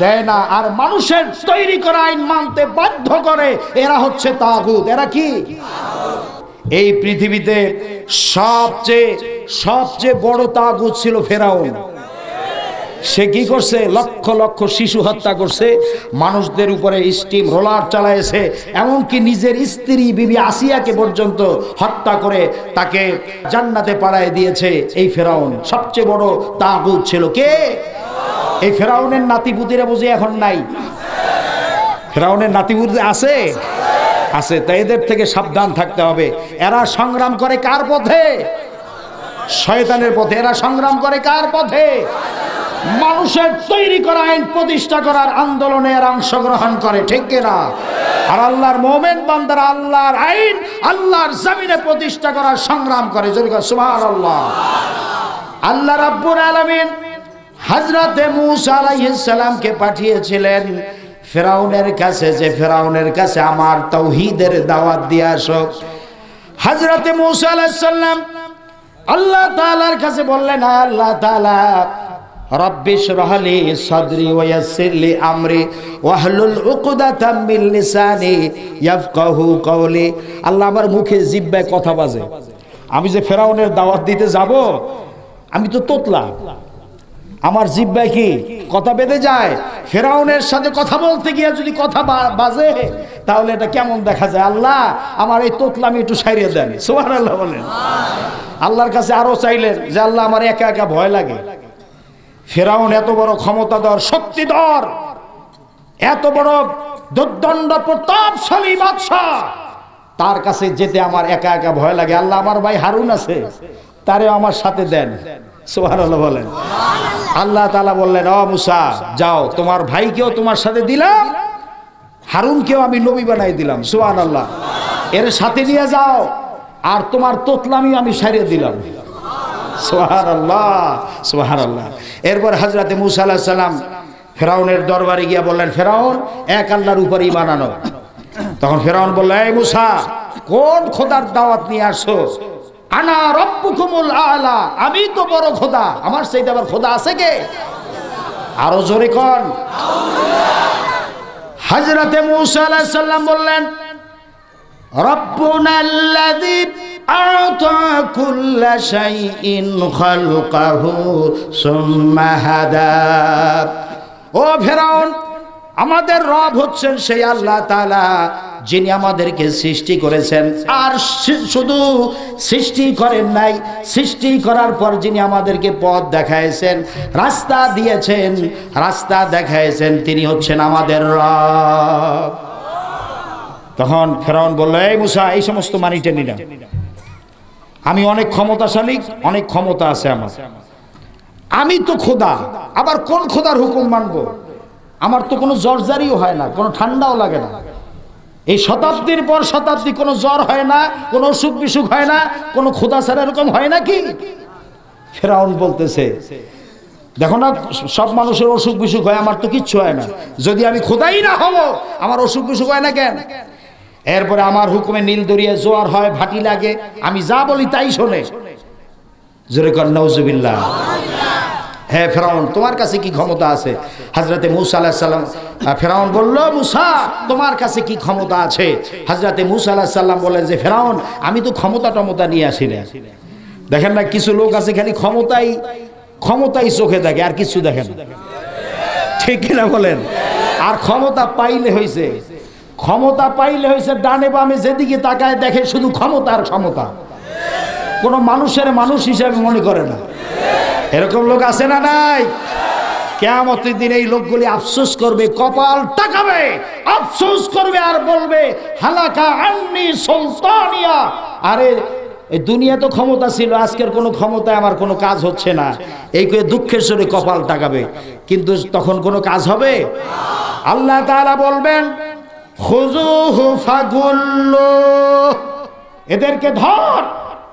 A: দেয় না, আর মানুষের তৈরি করা আইন মানতে বাধ্য করে। এরা হচ্ছে তাগুত। এরা কি? এই পৃথিবীতে সবচেয়ে বড় তাগুত ছিল ফেরাউন। সে কি করছে? লক্ষ লক্ষ শিশু হত্যা করছে, মানুষদের উপরে স্টিম রোলার চালাইছে, এমনকি নিজের স্ত্রী বিবি আসিয়াকে পর্যন্ত হত্যা করে তাকে জান্নাতে পাঠায় দিয়েছে। এই ফেরাউন সবচেয়ে বড় তাগুত ছিল। কে? এই ফেরাউনের নাতিপুতিরা বুঝি এখন নাই? ফেরাউনের নাতিপুতি আছে? আছে। তাই এদের থেকে সাবধান থাকতে হবে। এরা সংগ্রাম করে কার পথে? শয়তানের পথে। এরা সংগ্রাম করে কার পথে? মানুষের তৈরি করা আইন প্রতিষ্ঠা করার আন্দোলনে এরা অংশগ্রহণ করে, ঠিক কিনা? আর আল্লাহর মুমিন বান্দারা আল্লাহর আইন আল্লাহর জমিনে প্রতিষ্ঠা করার সংগ্রাম করে। সুবহানাল্লাহ। আল্লাহ রাব্বুল আলামিন হযরতে মূসা আলাইহিস সালামকে পাঠিয়েছিলেন ফেরাউনের কাছে, যে ফেরাউনের কাছে আমার তাওহীদের দাওয়াত দিয়ে আসো। হযরতে মূসা আলাইহিস সালাম আল্লাহ তাআলার কাছে বললেন, আল্লাহ তাআলা রব্বি ইশরাহ লি সাদরি ওয়া ইয়াসসির লি আমরি ওয়াহলুল উকদাতাম মিন লিসানি ইয়াফকাহু কওলি। আল্লাহ, আমার মুখে জিহ্বায় কথা বাজে। আমি যে ফেরাউনের দাওয়াত দিতে যাব, আমি তো তোতলা, আমার জিহ্বায় কি কথা বেঁধে যায়। ফেরাউনের সাথে কথা বলতে গিয়ে যদি কথা বাজে, তাহলে এটা কেমন দেখা যায়। আল্লাহ, আমার এই তোতলামি একটু সারিয়ে দেন। সুবহানাল্লাহ বলেন। আল্লাহর কাছে আরো চাইলেন যে আল্লাহ, আমার একা একা ভয় লাগে। ফেরাউন এত বড় ক্ষমতাধর, শক্তিধর, এত বড় দুর্দণ্ড প্রতাপশালী বাদশা, তার কাছে যেতে আমার একা একা ভয় লাগে। আল্লাহ, আমার ভাই হারুন আছে, তারে আমার সাথে দেন। সুবহানাল্লাহ বলেন। আল্লাহ তাআলা বললেন, ও মুসা, যাও, তোমার ভাইকেও তোমার সাথে দিলাম, হারুনকেও আমি নবী বানাই দিলাম। সুবহানাল্লাহ। এর সাথে নিয়ে যাও, আর তোমার তোতলামি আমি সারিয়ে দিলাম। সুবহানাল্লাহ, সুবহানাল্লাহ। এরপর হযরতে মূসা আলাইহিস সালাম ফেরাউনের দরবারে গিয়ে বললেন, ফেরাউন, এক আল্লাহর উপরই ঈমান আনো। তখন ফেরাউন বলল, এই মূসা, কোন খোদার দাওয়াত নিয়ে আসছো? আনা রব্বুকুমুল আলা, আমি তো বড় খোদা, আমার চাইতে আবার খোদা আছে কে? আরো জোরে কোন। হযরতে মূসা আলাইহিস সালাম বললেন, রব্বুনাল্লাযী আ'তা কুল্লা শাইইন খালকাহু সুম্মা হাদা। ও ফেরাউন, আমাদের রব হচ্ছেন সেই আল্লাহ তাআলা, যিনি আমাদেরকে সৃষ্টি করেছেন, আর শুধু সৃষ্টি করেন নাই, সৃষ্টি করার পর যিনি আমাদেরকে পথ দেখাইছেন, রাস্তা দিয়েছেন, রাস্তা দেখাইছেন, তিনি হচ্ছেন আমাদের রব। তখন ফেরাউন বলল, এই মূসা, এই সমস্ত মানি টেনি না, আমি অনেক ক্ষমতাশালী, অনেক ক্ষমতা আছে আমার, আমি তো খোদা, আবার কোন খোদার হুকুম মানবো? আমার তো কোনো জ্বরজারিও হয় না, কোনো ঠান্ডাও লাগে না, এই শতাব্দীর পর শতাব্দী কোনো জ্বর হয় না, কোনো অসুখ বিসুখ হয় না, কোনো খোদা ছাড়া এরকম হয় নাকি? ফেরাউন বলতেছে, দেখো না, সব মানুষের অসুখ বিসুখ হয়, আমার তো কিচ্ছু হয় না, যদি আমি খোদাই না হব, আমার অসুখ বিসুখ হয় না কেন? এরপরে আমার হুকুমে নীল দরিয়া জোয়ার হয়, ভাটি লাগে, আমি যা বলি তাই শোনে। জোরে কর নাউজুবিল্লাহ। হ্যাঁ ফেরাউন, তোমার কাছে কি ক্ষমতা আছে? হযরতে মূসা আলাইহিস সালাম, ফেরাউন বলল, মূসা, তোমার কাছে কি ক্ষমতা আছে? হযরতে মূসা আলাইহিস সালাম বলেন যে, ফেরাউন, আমি তো ক্ষমতা নিয়ে আসি না। দেখেন না, কিছু লোক আছে খালি ক্ষমতাই চোখে দেখে, আর কিছু দেখেন, ঠিক কিনা বলেন? আর ক্ষমতা পাইলে হয়েছে, ডানে বামে যেদিকে তাকায় দেখে শুধু ক্ষমতা আর ক্ষমতা, কোনো মানুষের মানুষ হিসেবে মনে করে না। এরকম লোক আছে না নাই? কিয়ামতের দিন এই লোকগুলি আফসোস করবে, কপাল টাকাবে, আফসোস করবে আর বলবে, হালাকা আন্নি সুলতানিয়া। আরে এই দুনিয়া তো ক্ষমতা ছিল, আজকের কোনো ক্ষমতায় আমার কোনো কাজ হচ্ছে না, এই করে দুঃখের সরে কপাল টাকাবে, কিন্তু তখন কোনো কাজ হবে? আল্লাহ তাআলা বলবেন, খুযুহু ফাগুল্লু, এদেরকে ধর,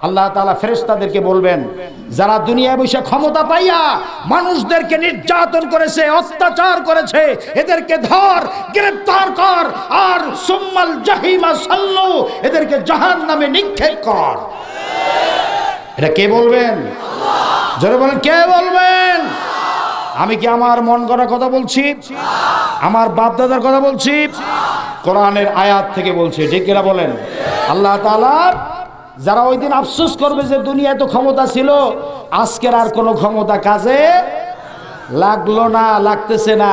A: আল্লাহ তাআলা ফেরেশতাদেরকে বলবেন, যারা দুনিয়ায় বসে ক্ষমতা পাইয়া মানুষদেরকে নির্যাতন করেছে, অত্যাচার করেছে, এদেরকে ধর, গ্রেফতার কর, আর সুম্মাল জাহিমা সাল্লু, এদেরকে জাহান্নামে নিক্ষেপ কর। এটা কে বলবেন? আল্লাহ। জোরে বলেন, কে বলবেন? আমি কি আমার মন গড়া কথা বলছি? আমার বাপ দাদার কথা বলছি? কোরআনের আয়াত থেকে বলছি, ঠিক কিনা বলেন? আল্লাহ তাআলা যারা ওই দিন আফসোস করবে যে দুনিয়ায় তো ক্ষমতা ছিল, আজকের আর কোনো ক্ষমতা কাজে লাগলো না, লাগতেছে না,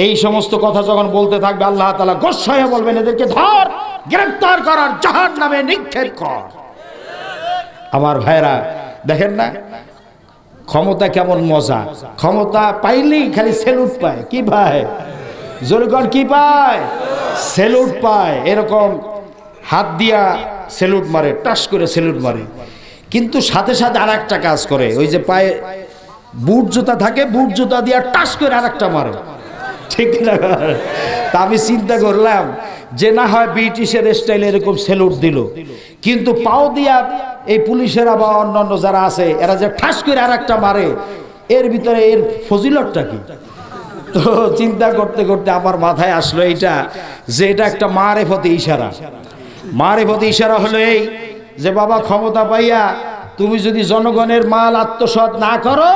A: এই সমস্ত কথা যখন বলতে থাকবে, আল্লাহ তাআলা গোসা হয়ে বলবেন, এদেরকে ধর, গ্রেফতার কর, আর জাহান্নামে নিক্ষেপ কর। আমার ভাইরা দেখেন না ক্ষমতা কেমন মজা, ক্ষমতা পাইলেই খালি সেলুট পায়। কি পায়? জোরগণ কি পায়? সেলুট পায়। এরকম হাত দিয়া সেলুট মারে, টাস করে সেলুট মারে, কিন্তু সাথে সাথে আর একটা কাজ করে, ওই যে পায়ে বুট জুতা থাকে, বুট জুতা দিয়া টাস করে আর একটা মারে, ঠিক না? তা আমি চিন্তা করলাম যে না হয় ব্রিটিশের স্টাইলে এরকম সেলুট দিল, কিন্তু পাও দিয়া এই পুলিশেরা বা অন্যান্য যারা আছে এরা যে ঠাস করে আর একটা মারে, এর ভিতরে এর ফজিলতটা কি? তো চিন্তা করতে করতে আমার মাথায় আসলো এইটা, যে এটা একটা মারেফতি ইশারা। মারেফতি ইশারা হলো এই যে বাবা, ক্ষমতা পাইয়া তুমি যদি জনগণের মাল আত্মসাৎ না করো,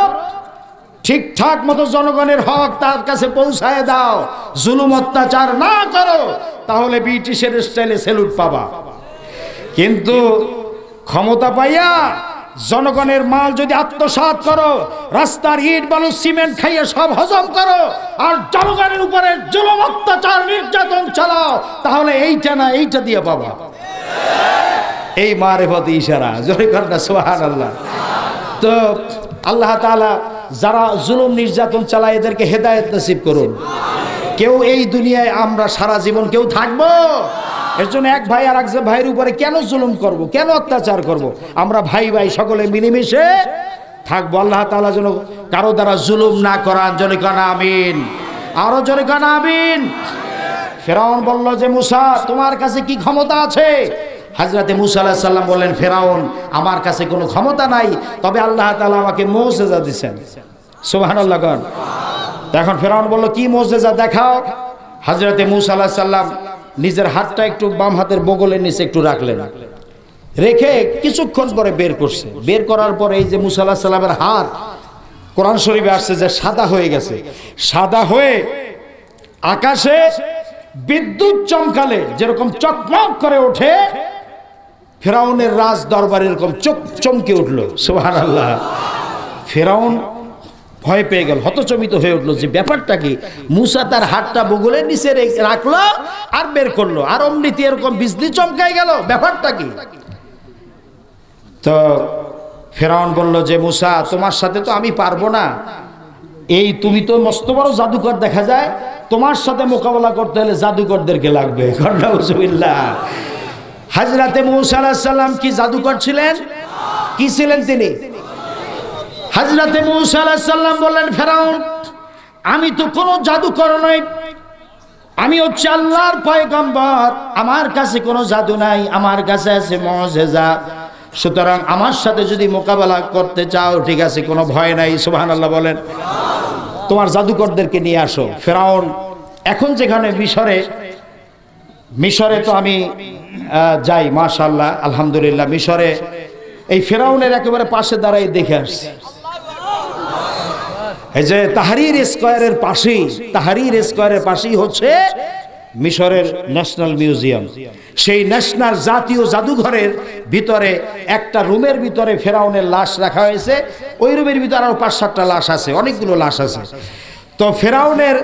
A: ঠিকঠাক মতো জনগণের হক তার কাছে পৌঁছায় দাও, জুলুম অত্যাচার না করো, তাহলে ব্রিটিশের স্টাইলে সেলুট পাবা। কিন্তু ক্ষমতা পাইয়া জনগণের মাল যদি আত্মসাৎ করো, রাস্তার ইট বালু সিমেন্ট খাইয়ে সব হজম করো, আর জনগণের উপরে জুলুম অত্যাচার নির্যাতন চালাও, তাহলে এইটা না এইটা দিয়ে পাবা। এই মারেফতি ইশারা, জোরে কর না সুবহানাল্লাহ। তো আল্লাহ তাআলা যারা জুলুম নির্যাতন চালায় এদেরকে হেদায়েত নসিব করুন। কেউ এই দুনিয়ায় আমরা সারা জীবন কেউ থাকবো? এর জন্য এক ভাই আর এক ভাইয়ের উপরে কেন জুলুম করব, কেন অত্যাচার করব? আমরা ভাই ভাই সকলে মিলেমিশে থাকবো। আল্লাহ তাআলা যেন কারো দ্বারা জুলুম না করান। জোরে কান আমিন, আরো জোরে কান আমিন। ফেরাউন বলল যে মুসা, তোমার কাছে কি ক্ষমতা আছে? হযরতে মুসা আলাইহিস সালাম বললেন, ফেরাউন, আমার কাছে কোনো ক্ষমতা নাই, তবে আল্লাহ তাআলা আমাকে মুজিজা দিয়েছেন। সুবহানাল্লাহ। এখন ফেরাউন বলল, কি মুজিজা দেখাও? হযরতে মুসা আলাইহিস সালাম নিজের হাতটা একটু বাম হাতের বগলের নিচে একটু রাখলেন, রেখে কিছুক্ষণ পরে বের করছে। বের করার পরে এই যে মুসা আলাইহিস সালামের হাত, কোরআন শরীফে আসছে যে সাদা হয়ে গেছে। সাদা হয়ে আকাশে বিদ্যুৎ চমকালে যেরকম চকমক করে ওঠে, ফেরাউনের রাজ দরবার এরকম চমকে উঠলো। সুবহানাল্লাহ। ফেরাউন ভয় পেয়ে গেল, হতচকিত হয়ে উঠলো যে ব্যাপারটা কি? মুসা তার হাতটা বগলের নিচে রাখলো আর বের করলো, আর অমনিতে এরকম বিজলি চমকাই গেল, ব্যাপারটা কি? তো ফেরাউন বলল যে মুসা, তোমার সাথে তো আমি পারবো না, এই তুমি তো মস্ত বড় জাদুকর দেখা যায়, তোমার সাথে মোকাবেলা করতে হলে জাদুকরদেরকে লাগবে। নাউজুবিল্লাহ। হযরতে মুসা আলাইহিস সালাম কি জাদুকর ছিলেন? কি ছিলেন তিনি? হযরতে মুসা আলাইহিস সালাম বললেন, ফেরাউন, আমি তো কোনো জাদুকর নই, আমি হচ্ছে আল্লাহর পয়গম্বর, আমার কাছে কোনো জাদু নাই, আমার কাছে আছে মুজিজা। সুতরাং আমার সাথে যদি মোকাবেলা করতে চাও, ঠিক আছে, কোনো ভয় নাই। সুবহানাল্লাহ বলেন। তোমার জাদুকরদেরকে নিয়ে আসো। ফেরাউন এখন যেখানে মিশরে তো আমি যাই, মাশাআল্লাহ, আলহামদুলিল্লাহ, মিশরে এই ফেরাউনের একেবারে পাশে দাঁড়াই দেখে আসছি। এই যে তাহরির স্কয়ারের পাশেই হচ্ছে মিশরের ন্যাশনাল মিউজিয়াম। সেই ন্যাশনাল জাতীয় জাদুঘরের ভিতরে একটা রুমের ভিতরে ফেরাউনের লাশ রাখা হয়েছে। ওই রুমের ভিতরে আরো 5-7টা লাশ আছে, অনেকগুলো লাশ আছে। তো ফেরাউনের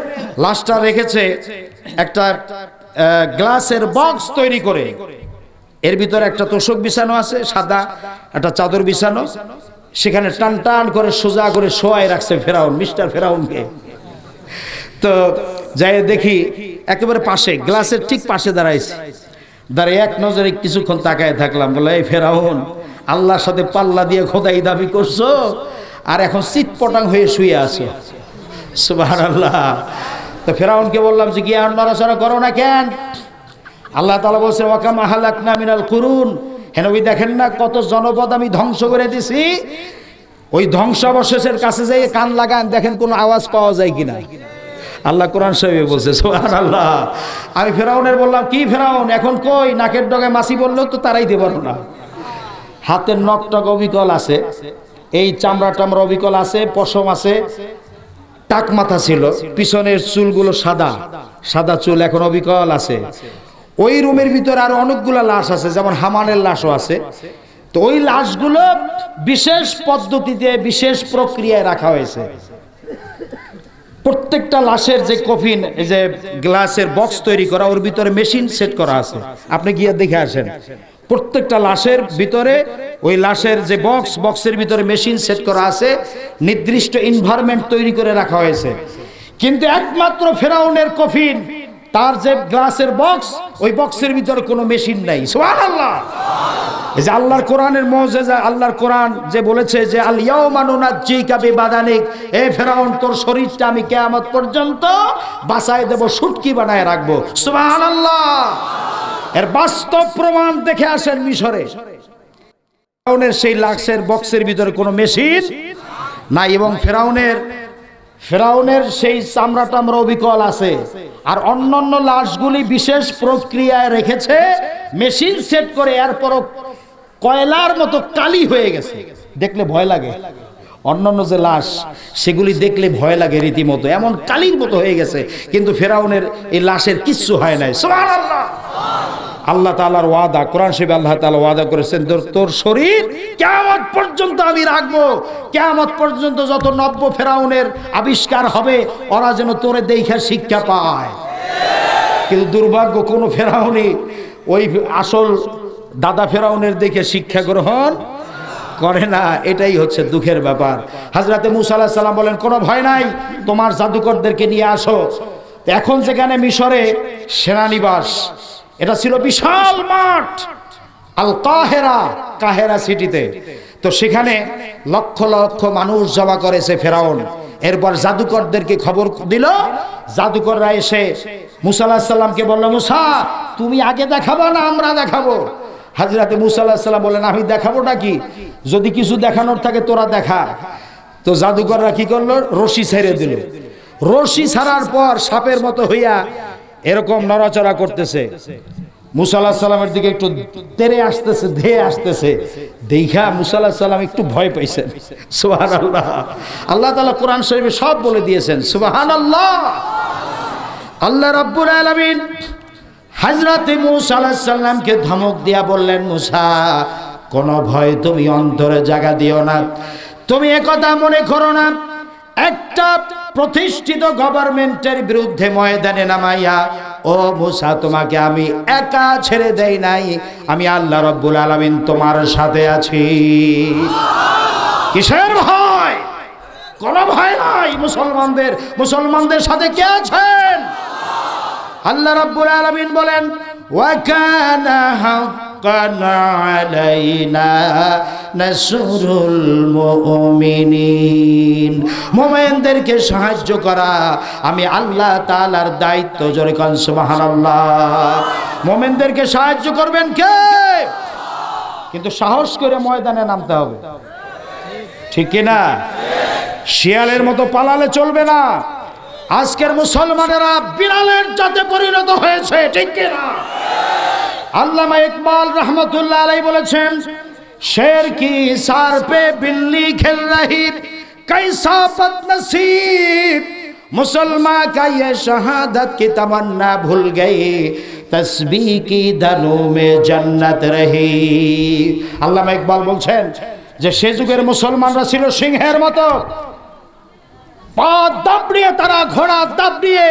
A: লাশটা রেখেছে একটা গ্লাসের বক্স তৈরি করে, এর ভিতরে একটা তোশক বিছানো আছে, সাদা একটা চাদর বিছানো, সেখানে টান টান করে সোজা করে শোয়াই রাখছে ফেরাউন, মিস্টার ফেরাউনকে। তো যাই দেখি একেবারে পাশে, গ্লাসের ঠিক পাশে দাঁড়াইছে। দাঁড়িয়ে এক নজরে কিছুক্ষণ তাকায় থাকলাম। বলে, এই ফেরাউন, আল্লাহর সাথে পাল্লা দিয়ে খোদাই দাবি করছো, আর এখন চিৎপটাং হয়ে শুয়ে আছো। সুবহানাল্লাহ। তো ফেরাউনকে বললাম যে, কি আর নড়াচড়া করো না কেন? আল্লাহ তাআলা বলছেন, ওয়া কামা হালাকনা মিনাল কুরুন, হ্যাঁ ওই দেখেন না কত জনপদ আমি ধ্বংস করে দিছি, ওই ধ্বংসাবশেষের কাছে যাই কান লাগান, দেখেন কোনো আওয়াজ পাওয়া যায় কিনা। আল্লাহ কোরআন শরীফে বলছে সুবহানাল্লাহ। আমি ফেরাউনের বললাম, কি ফেরাউন এখন কই? নাকের ডগায় মাছি বললেও তো তারাইতে পারো না। হাতের নখ টক অবিকল আছে, এই চামড়া টামড়া অবিকল আছে, পশম আছে, টাক মাথা ছিল, পিছনের চুলগুলো সাদা সাদা চুল এখন অবিকল আছে। ওই রুমের ভিতরে আরো অনেকগুলো লাশ আছে, যেমন হামানের লাশও আছে। তো ওই লাশগুলো বিশেষ পদ্ধতিতে বিশেষ প্রক্রিয়ায় রাখা হয়েছে। প্রত্যেকটা লাশের যে কফিন, এই যে গ্লাসের বক্স তৈরি করা, ওর ভিতরে মেশিন সেট করা আছে, আপনি গিয়ে দেখে আসেন। প্রত্যেকটা লাশের ভিতরে ওই লাশের যে বক্সের ভিতরে মেশিন সেট করা আছে, নির্দিষ্ট এনভায়রনমেন্ট তৈরি করে রাখা হয়েছে। কিন্তু একমাত্র ফেরাউনের কফিন, তার যে গ্লাসের বক্স, ওই বক্সের ভিতরে কোনো মেশিন নাই। সুবহানাল্লাহ। এই যে আল্লাহর কোরআনের মুজিজা, আল্লাহর কোরআন যে বলেছে যে আল ইয়াউমা নুনাজ্জিকা বিবাদানিক, এ ফেরাউন তোর শরীরটা আমি কিয়ামত পর্যন্ত বাঁচায় দেব, শুটকি বানায় রাখবো। সুবহানাল্লাহ। এর বাস্তব প্রমাণ দেখে আসেন মিশরে। ফেরাউনের সেই লাশের বক্সের ভিতরে কোনো মেশিন নাই, এবং ফেরাউনের সেই চামড়া টামড়া অবিকল আছে। আর অন্যান্য লাশগুলি বিশেষ প্রক্রিয়ায় রেখেছে, মেশিন সেট করে, এরপরও কয়লার মতো কালি হয়ে গেছে, দেখলে ভয় লাগে। অন্যান্য যে লাশ সেগুলি দেখলে ভয় লাগে রীতিমতো, এমন কালির মতো হয়ে গেছে। কিন্তু ফেরাউনের এই লাশের কিচ্ছু হয় নাই। সুবহানাল্লাহ। আল্লাহ তাআলার ওয়াদা, কোরআন শরীফে আল্লাহ তাআলা ওয়াদা করেছেন, তোর শরীর কিয়ামত পর্যন্ত আমি রাখবো। কিয়ামত পর্যন্ত যত নব্য ফেরাউনের আবিষ্কার হবে, ওরা যেন তোরে দেখে শিক্ষা পায়। কিন্তু দুর্ভাগ্য, কোনো ফেরাউনই ওই আসল দাদা ফেরাউনের দেখে শিক্ষা গ্রহণ করে না। এটাই হচ্ছে দুঃখের ব্যাপার। হযরতে মূসা আলাইহিস সালাম বলেন, কোনো ভয় নাই, তোমার জাদুকরদেরকে নিয়ে আসো। এখন যেখানে মিশরে সেনানিবাস, এটা ছিল বিশাল মাঠ, আল কাহেরা সিটিতে। তো সেখানে লক্ষ লক্ষ মানুষ জমা করেছে ফেরাউন। এরপর জাদুকরদেরকে খবর দিল, জাদুকররা এসে মূসা আলাইহিস সালামকে বলল, মূসা তুমি আগে দেখাবো না আমরা দেখাবো? হযরতে মূসা আলাইহিস সালাম বলেন, আমি দেখাবোটা কি? যদি কিছু দেখানোর থাকে তোরা দেখা। তো জাদুকররা কি করলো? রশি ছেড়ে দিল। রশি ছাড়ার পর সাপের মতো হইয়া এরকম নড়াচড়া করতেছে। মূসা আলাইহিস সালামের দিকে একটু তেড়ে আসতেছে, ধেয়ে আসতেছে। দেখা মূসা আলাইহিস সালাম একটু ভয় পাইছেন। সুবহানাল্লাহ। আল্লাহ তাআলা কোরআন শরীফে সব বলে দিয়েছেন। সুবহানাল্লাহ। আল্লাহ রাব্বুল আলামিন হযরতে মূসা আলাইহিস সালামকে ধমক দিয়া বললেন, মূসা কোনো ভয় তুমি অন্তরে জায়গা দিও না। তুমি একথা মনে করো না, একটা প্রতিষ্ঠিত গভর্নমেন্টের বিরুদ্ধে ময়দানে নামাইয়া, ও মূসা তোমাকে আমি একা ছেড়ে দেই নাই, আমি আল্লাহ রাব্বুল আলামিন তোমার সাথে আছি। কিসের ভয়? কোনো ভয় নাই। মুসলমানদের সাথে কে আছেন? আল্লাহ রাব্বুল আলামিন বলেন, ওয়া কানা হাক্কান আলাইনা নাসরুল মুমিনিন। মুমিনদেরকে সাহায্য করা আমি আল্লাহ তাআলার দায়িত্ব। জোরে কোন সুবহানাল্লাহ। মুমিনদেরকে সাহায্য করবেন কে? কিন্তু সাহস করে ময়দানে নামতে হবে, ঠিক কি না? শিয়ালের মতো পালালে চলবে না। আজকের মুসলমানেরা বিড়ালের জাতে পরিণত হয়েছে, ঠিক কি না? আল্লামা ইকবাল রহমতুল্লাহ আলাইহি বলেছেন, शेर की सार पे बिल्ली खेल रही कैसा बदनसीब, मुसलमान का ये शहादत की तमन्ना भूल गई, तस्बीह की धनों में जन्नत रही। আল্লামা ইকবাল বলছেন যে সে যুগের মুসলমানরা ছিল সিংহের মতো, পা দাবড়িয়ে তারা ঘোড়া দাবড়িয়ে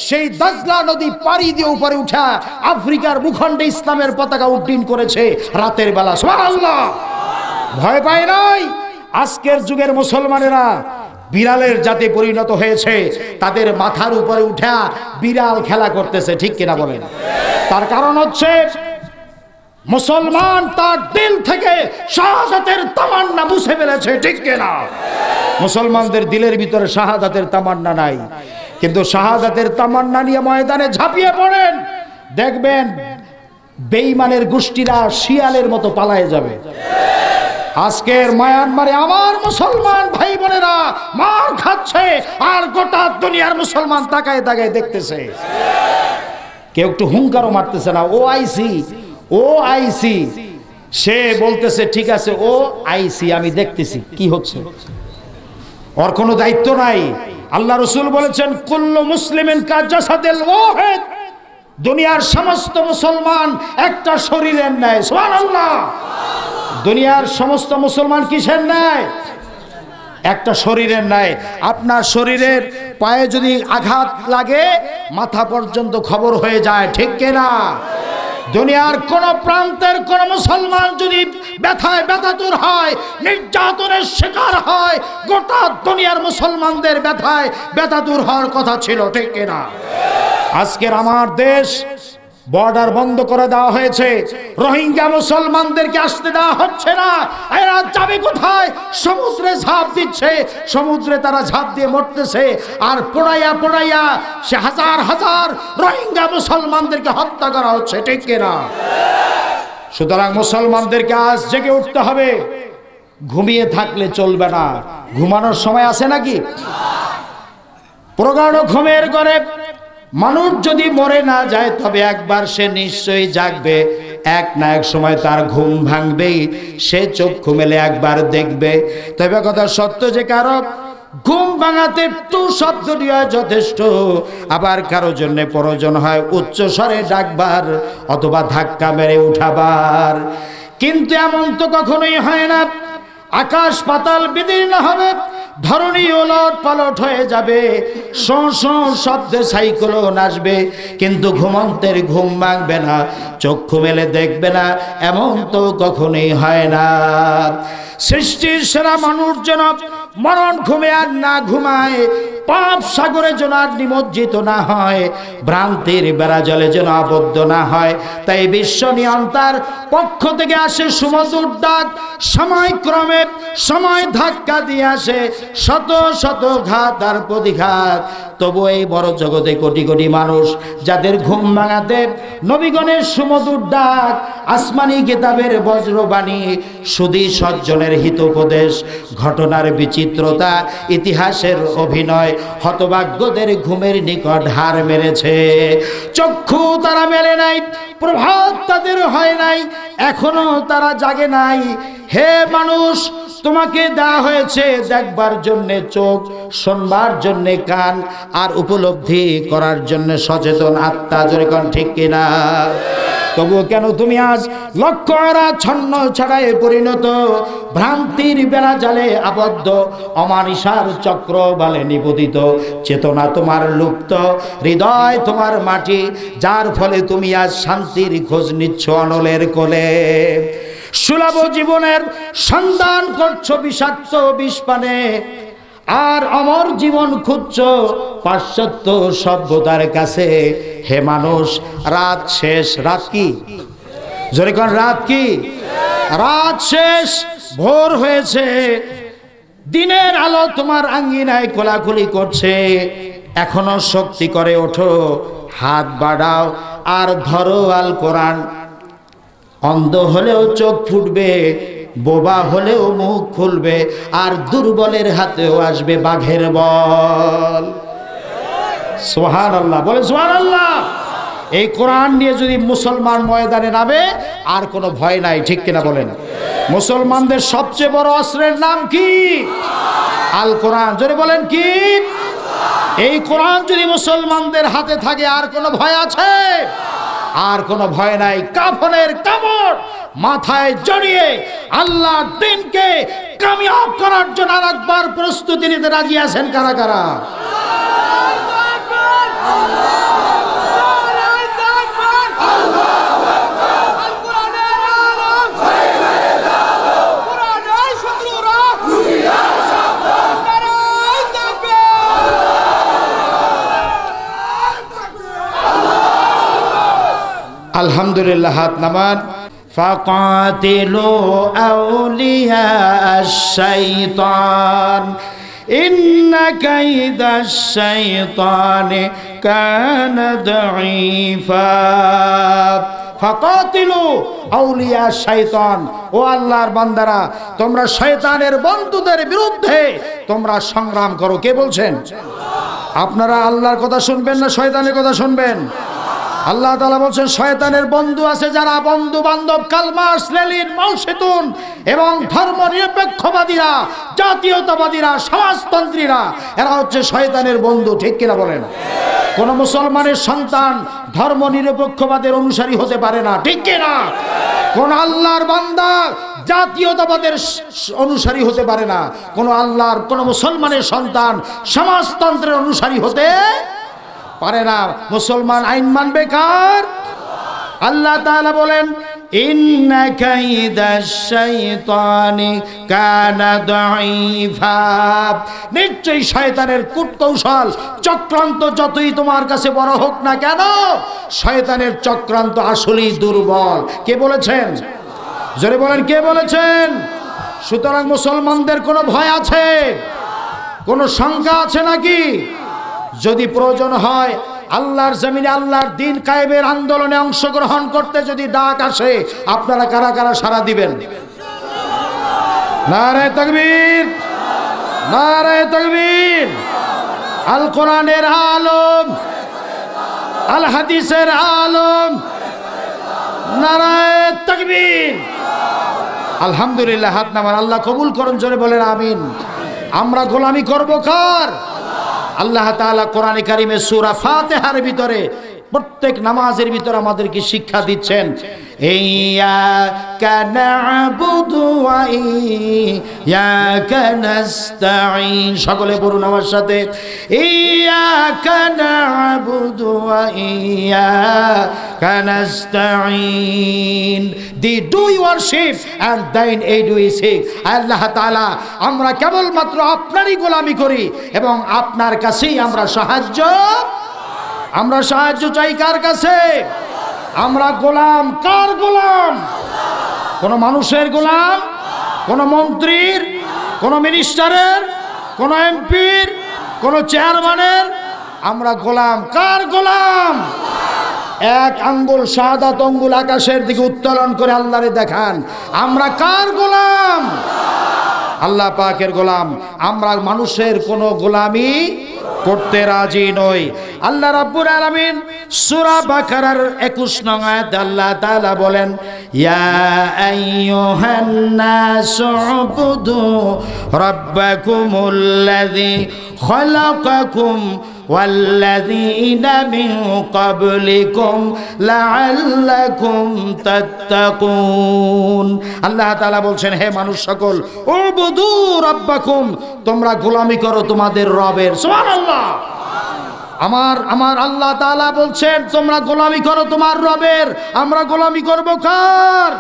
A: সেই দাজলা নদী পাড়ি দিয়ে উপরে উঠা আফ্রিকার ভূখণ্ডে ইসলামের পতাকা উড্ডীন করেছে রাতের বেলা। সুবহানাল্লাহ। ভয় পায় নাই। আজকের যুগের মুসলমানেরা বিড়ালের জাতে পরিণত হয়েছে, তাদের মাথার উপরে উঠা বিড়াল খেলা করতেছে, ঠিক কিনা বলেন? তার কারণ হচ্ছে মুসলমান তার দিল থেকে শাহাদাতের তামান্না মুছে ফেলেছে, ঠিক কিনা? মুসলমানদের দিলের ভিতরে শাহাদাতের তামান্না নাই। কিন্তু শাহাদাতের তামান্না নিয়ে ময়দানে ঝাঁপিয়ে পড়েন, দেখবেন বেঈমানের গোষ্ঠীরা শিয়ালের মতো পালায়ে যাবে। আজকের মায়ানমারে আমার মুসলমান ভাই বোনেরা মার খাচ্ছে, আর গোটা দুনিয়ার মুসলমান তাকায় তাকায় দেখতেছে। কেউ একটু হুঙ্কারও মারতেছে না। ও আইসি সে বলতেছে ঠিক আছে ও আইসি, আমি দেখতেছি কি হচ্ছে। ওর কোনো দায়িত্ব নাই। আল্লাহ রাসূল বলেছেন কুল্লু মুসলিমিন কা জাসাদিল ওয়াহিদ, দুনিয়ার সমস্ত মুসলমান একটা শরীরের ন্যায়। সুবহানাল্লাহ। দুনিয়ার সমস্ত মুসলমান কিসের ন্যায়? একটা শরীরের ন্যায়। আপনার শরীরের পায়ে যদি আঘাত লাগে মাথা পর্যন্ত খবর হয়ে যায়, ঠিক কিনা? দুনিয়ার কোন প্রান্তের কোন মুসলমান যদি ব্যথায় ব্যথাতুর হয়, নির্যাতনের শিকার হয়, গোটা দুনিয়ার মুসলমানদের ব্যথায় ব্যথাতুর হওয়ার কথা ছিল, ঠিক কিনা? আজকের আমার দেশ বর্ডার বন্ধ করে দেওয়া হয়েছে, রোহিঙ্গা মুসলমানদেরকে আসতে দেওয়া হচ্ছে না। এরা যাবে কোথায়? সমুদ্রে ঝাঁপ দিচ্ছে, সমুদ্রে তারা ঝাঁপ দিয়ে মরতেছে, আর পোড়াইয়া সে হাজার হাজার রোহিঙ্গা মুসলমানদেরকে হত্যা করা হচ্ছে, ঠিক কিনা? সুতরাং মুসলমানদেরকে আজ জেগে উঠতে হবে। ঘুমিয়ে থাকলে চলবে না। ঘুমানোর সময় আছে নাকি? প্রগাঢ় ঘুমের ঘরে মানুষ যদি মরে না যায় তবে একবার সে নিশ্চয়ই জাগবে, এক না এক সময় তার ঘুম ভাঙবেই, সে চক্ষু মেলে একবার দেখবে। তবে কথা সত্য যে কারো ঘুম ভাঙাতে একটু শব্দ দেওয়া যথেষ্ট, আবার কারো জন্য প্রয়োজন হয় উচ্চ স্বরে ডাকবার অথবা ধাক্কা মেরে উঠাবার। কিন্তু এমন তো কখনোই হয় না। আকাশ পাতাল বিদীর্ণ হবে, ধরণী ওলট পালট হয়ে যাবে, শো শো শব্দে সাইক্লোন আসবে, কিন্তু ঘুমন্তের ঘুম ভাঙবে না, চক্ষু মেলে দেখবে না, এমন তো কখনোই হয় না। সৃষ্টির সেরা মানুষ যেন মরণ ঘুমে আর না ঘুমায়, পাপ সাগরে যেন আর নিমজ্জিত না হয়, ভ্রান্তির বেড়া জলে যেন আবদ্ধ না হয়। তাই বিশ্ব নিয়ন্তার পক্ষ থেকে আসে সুমধুর ডাক, সময়ক্রমে সময় ধাক্কা দিয়ে আসে শত শত ঘাত আর প্রতিঘাত। তবু এই বড় জগতে কোটি কোটি মানুষ যাদের ঘুম ভাঙাতে নবীগণের সুমধুর ডাক, আসমানি কিতাবের বজ্রবাণী, সুধী সজ্জনের হিতোপদেশ, ঘটনার বিচিত্রতা, ইতিহাসের অভিনয় হতভাগ্যদের ঘুমের নিকট হার মেরেছে। চক্ষু তারা মেলে নাই, প্রভাত তাদের হয় নাই, এখনো তারা জাগে নাই। হে মানুষ, তোমাকে দেওয়া হয়েছে দেখবার জন্যে চোখ, শুনবার জন্যে কান, আর উপলব্ধি করার জন্য সচেতন আত্মা। জোরে কোন ঠিক কিনা? তবুও কেন তুমি আজ লক্ষ্য হারা ছন্ন ছাড়ায় পরিণত, ভ্রান্তির বেড়া জালে আবদ্ধ, অমানিসার চক্র বালে নিপতিত, চেতনা তোমার লুপ্ত, হৃদয় তোমার মাটি, যার ফলে তুমি আজ শান্তির খোঁজ নিচ্ছ অনলের কোলে। সুলভ জীবনের সন্ধান করছো বিষাক্ত বিষপানে, আর অমর জীবন খুঁজছ পাশ্চাত্য সভ্যতার কাছে। হে মানুষ, রাত শেষ। রাত কি? জোরে কোন রাত কি? রাত শেষ, ভোর হয়েছে, দিনের আলো তোমার আঙ্গিনায় কোলাকুলি করছে। এখনো শক্তি করে ওঠো, হাত বাড়াও আর ধরো আল কোরআন। অন্ধ হলেও চোখ ফুটবে, বোবা হলেও মুখ খুলবে, আর দুর্বলের হাতেও আসবে বাঘের বল। সুবহানাল্লাহ, বলে সুবহানাল্লাহ। এই কোরআন নিয়ে যদি মুসলমান ময়দানে নামে আর কোনো ভয় নাই, ঠিক কিনা বলেন? মুসলমানদের সবচেয়ে বড় অস্ত্রের নাম কি? আল কোরআন। জোরে বলেন কি? এই কোরআন যদি মুসলমানদের হাতে থাকে আর কোনো ভয় আছে? আর কোনো ভয় নাই। কাফনের কাপড় মাথায় জড়িয়ে আল্লাহর দ্বীনকে কামিয়াব করার জন্য আরেকবার প্রস্তুতি নিতে রাজি আছেন কারা কারা? আলহামদুলিল্লাহ, হাত নামান। ফাকাতিলু আউলিয়া আশ-শাইতান ইন্না কাইদাশ শাইতানি কানা দাঈফা। ফাকাতিলু আউলিয়া শাইতান, ও আল্লাহর বান্দারা তোমরা শয়তানের বন্ধুদের বিরুদ্ধে তোমরা সংগ্রাম করো। কে বলছেন? আপনারা আল্লাহর কথা শুনবেন না শয়তানের কথা শুনবেন? আল্লাহ তাআলা বলছেন শয়তানের বন্ধু আছে যারা, বন্ধু বান্ধব কালমাস, লেলিন, মাউসেতুন এবং ধর্ম নিরপেক্ষবাদীরা, জাতীয়তাবাদীরা, সমাজতন্ত্রীরা, এরা হচ্ছে শয়তানের বন্ধু। ঠিক কিনা বলেন? কোন মুসলমানের সন্তান ধর্ম নিরপেক্ষবাদের অনুসারী হতে পারে না। ঠিক কিনা? কোন আল্লাহর বান্দা জাতীয়তাবাদের অনুসারী হতে পারে না। কোন মুসলমানের সন্তান সমাজতন্ত্রের অনুসারী হতে পারে না। মুসলমান আইন মানবে কার? আল্লাহ তাআলা বলেন ইন্না কাইদাশ শাইতানি কানা দাঈফা, নিশ্চয়ই শয়তানের কূটকৌশল চক্রান্ত যতই তোমার কাছে বড় হোক না কেন, শয়তানের চক্রান্ত আসলেই দুর্বল। কে বলেছেন? জোরে বলেন, কে বলেছেন? সুতরাং মুসলমানদের কোনো ভয় আছে? কোনো শঙ্কা আছে নাকি? যদি প্রয়োজন হয় আল্লাহর জমিনে আল্লাহর দ্বীন কায়েমের আন্দোলনে অংশগ্রহণ করতে যদি ডাক আসে, আপনারা কারা কারা সাড়া দিবেন? নারে তাকবীর, নারে তাকবীর। আল কোরআনের আলম, আল হাদিসের আলম, নারে তাকবীর। আলহামদুলিল্লাহ। হাত নামান, আল্লাহ কবুল করুন। জোরে বলেন আমিন। আমরা গোলামি করব কার? আল্লাহ তাআলা কোরআনে কারিমে সূরা ফাতিহার ভিতরে প্রত্যেক নামাজের ভিতরে আমাদেরকে শিক্ষা দিচ্ছেন, ইয়্যাকা না'বুদু ওয়া ইয়্যাকা নাস্তাঈন। সকলে বলুন আমার সাথে, ইয়্যাকা না'বুদু ওয়া ইয়্যাকা নাস্তাঈন। They do worship and thine aid we seek. আল্লাহ তাআলা আমরা কেবলমাত্র আপনারই গোলামি করি এবং আপনার কাছেই আমরা সাহায্য চাই। কার কাছে? আমরা গোলাম। কার গোলাম? কোন মানুষের গোলাম, কোন মন্ত্রীর, কোন মিনিস্টারের, কোন এমপির, কোন চেয়ারম্যানের? আমরা গোলাম। কার গোলাম? এক আঙ্গুল শাহাদাত আঙ্গুল আকাশের দিকে উত্তোলন করে আল্লাহরে দেখান, আমরা কার গোলাম? আল্লাহ পাকের গোলাম। আমরা মানুষের কোনো গোলামি করতে রাজি নই। আল্লাহ রাব্বুল আলামিন সূরা বাকারার 21 নং আয়াতে আল্লাহ তাআলা বলেন, ইয়া আইয়ুহান নাসু উবুদু রাব্বাকুমুল্লাযী খালাকাকুম ওয়াল্লাযীনা মিন ক্বাবলিকুম লাআল্লাকুম তাত্তাকুন। আল্লাহ তাআলা বলছেন, হে মানুষ সকল, উবুদু রাব্বাকুম, তোমরা গোলামি করো তোমাদের রবের। সুবহানাল্লাহ। আমার আল্লাহ তাআলা বলছেন তোমরা গোলামি করো তোমার রবের। আমরা গোলামি করব কার?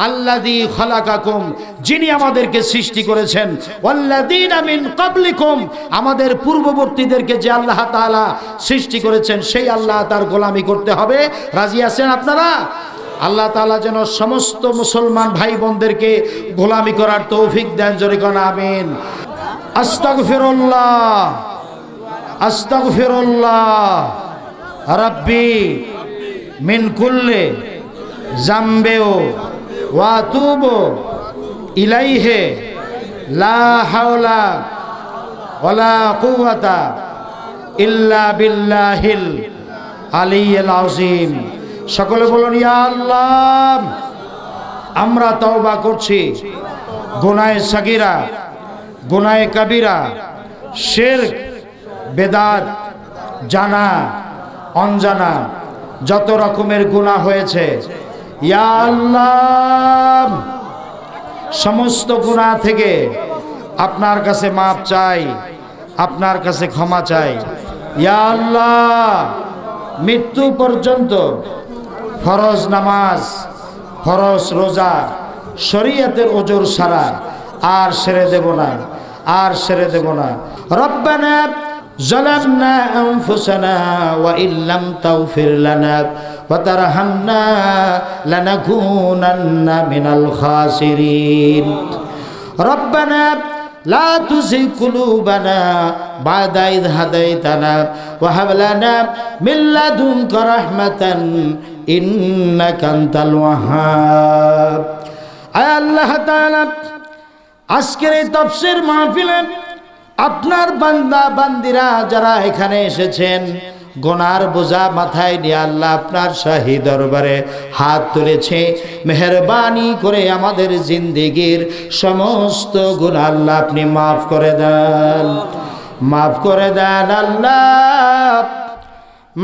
A: আল্লাযী খালাকাকুম, যিনি আমাদেরকে সৃষ্টি করেছেন, ওয়াল্লাযীনা মিন ক্বাবলিকুম, আমাদের পূর্ববর্তীদেরকে যে আল্লাহ তাআলা সৃষ্টি করেছেন সেই আল্লাহ তার গোলামি করতে হবে। রাজি আছেন আপনারা? আল্লাহ তাআলা যেন সমস্ত মুসলমান ভাই বোনদেরকে গোলামি করার তৌফিক দেন। জোরে কোন আমিন। আস্তাগফিরুল্লাহ, আস্তাগফিরুল্লাহ রাব্বি মিন কুল্লি জামবিও ওয়া আতুবু ইলাইহি লা হাওলা ওয়ালা কুওয়াতা ইল্লা বিল্লাহিল আলিয়্যিল আযীম। সকলে বলুন, ইয়া আল্লাহ, আমরা তওবা করছি গুনাহে সাগীরা, গুনাহে কাবীরা, শিরক, বেদাত, জানা অনজানা যত রকমের গুনাহ হয়েছে, ইয়া আল্লাহ, সমস্ত গুনাহ থেকে আপনার কাছে মাপ চাই, আপনার কাছে ক্ষমা চাই। ইয়া আল্লাহ, মৃত্যু পর্যন্ত ফরজ নামাজ, ফরজ রোজা, শরীয়তের ওজর ছাড়া আর ছেড়ে দেব না, আর ছেড়ে দেব না। রব্বানা যালামনা আনফুসানা ওয়া ইল্লাম তাগফির লানা ওয়া তারহামনা লানাকুনান্না মিনাল খাসিরিন। রব্বানা লা তুযিগ কুলুবানা বা'দা ইয হাদাইতানা ওয়া হাব লানা মিন লাদুনকা রাহমাতান ইন্নাকা আনতাল ওয়াহ্হাব। আয় আল্লাহ তাআলা, আজকের এই তাফসীর মাহফিলে আপনার বান্দা বান্দিরা যারা এখানে এসেছেন, গুনার বোঝা মাথায় নিয়ে আল্লাহ আপনার শাহী দরবারে হাত তুলেছে। মেহেরবানি করে আমাদের জিন্দেগির সমস্ত গুনাহ আল্লাহ আপনি মাফ করে দেন, মাফ করে দেন আল্লাহ,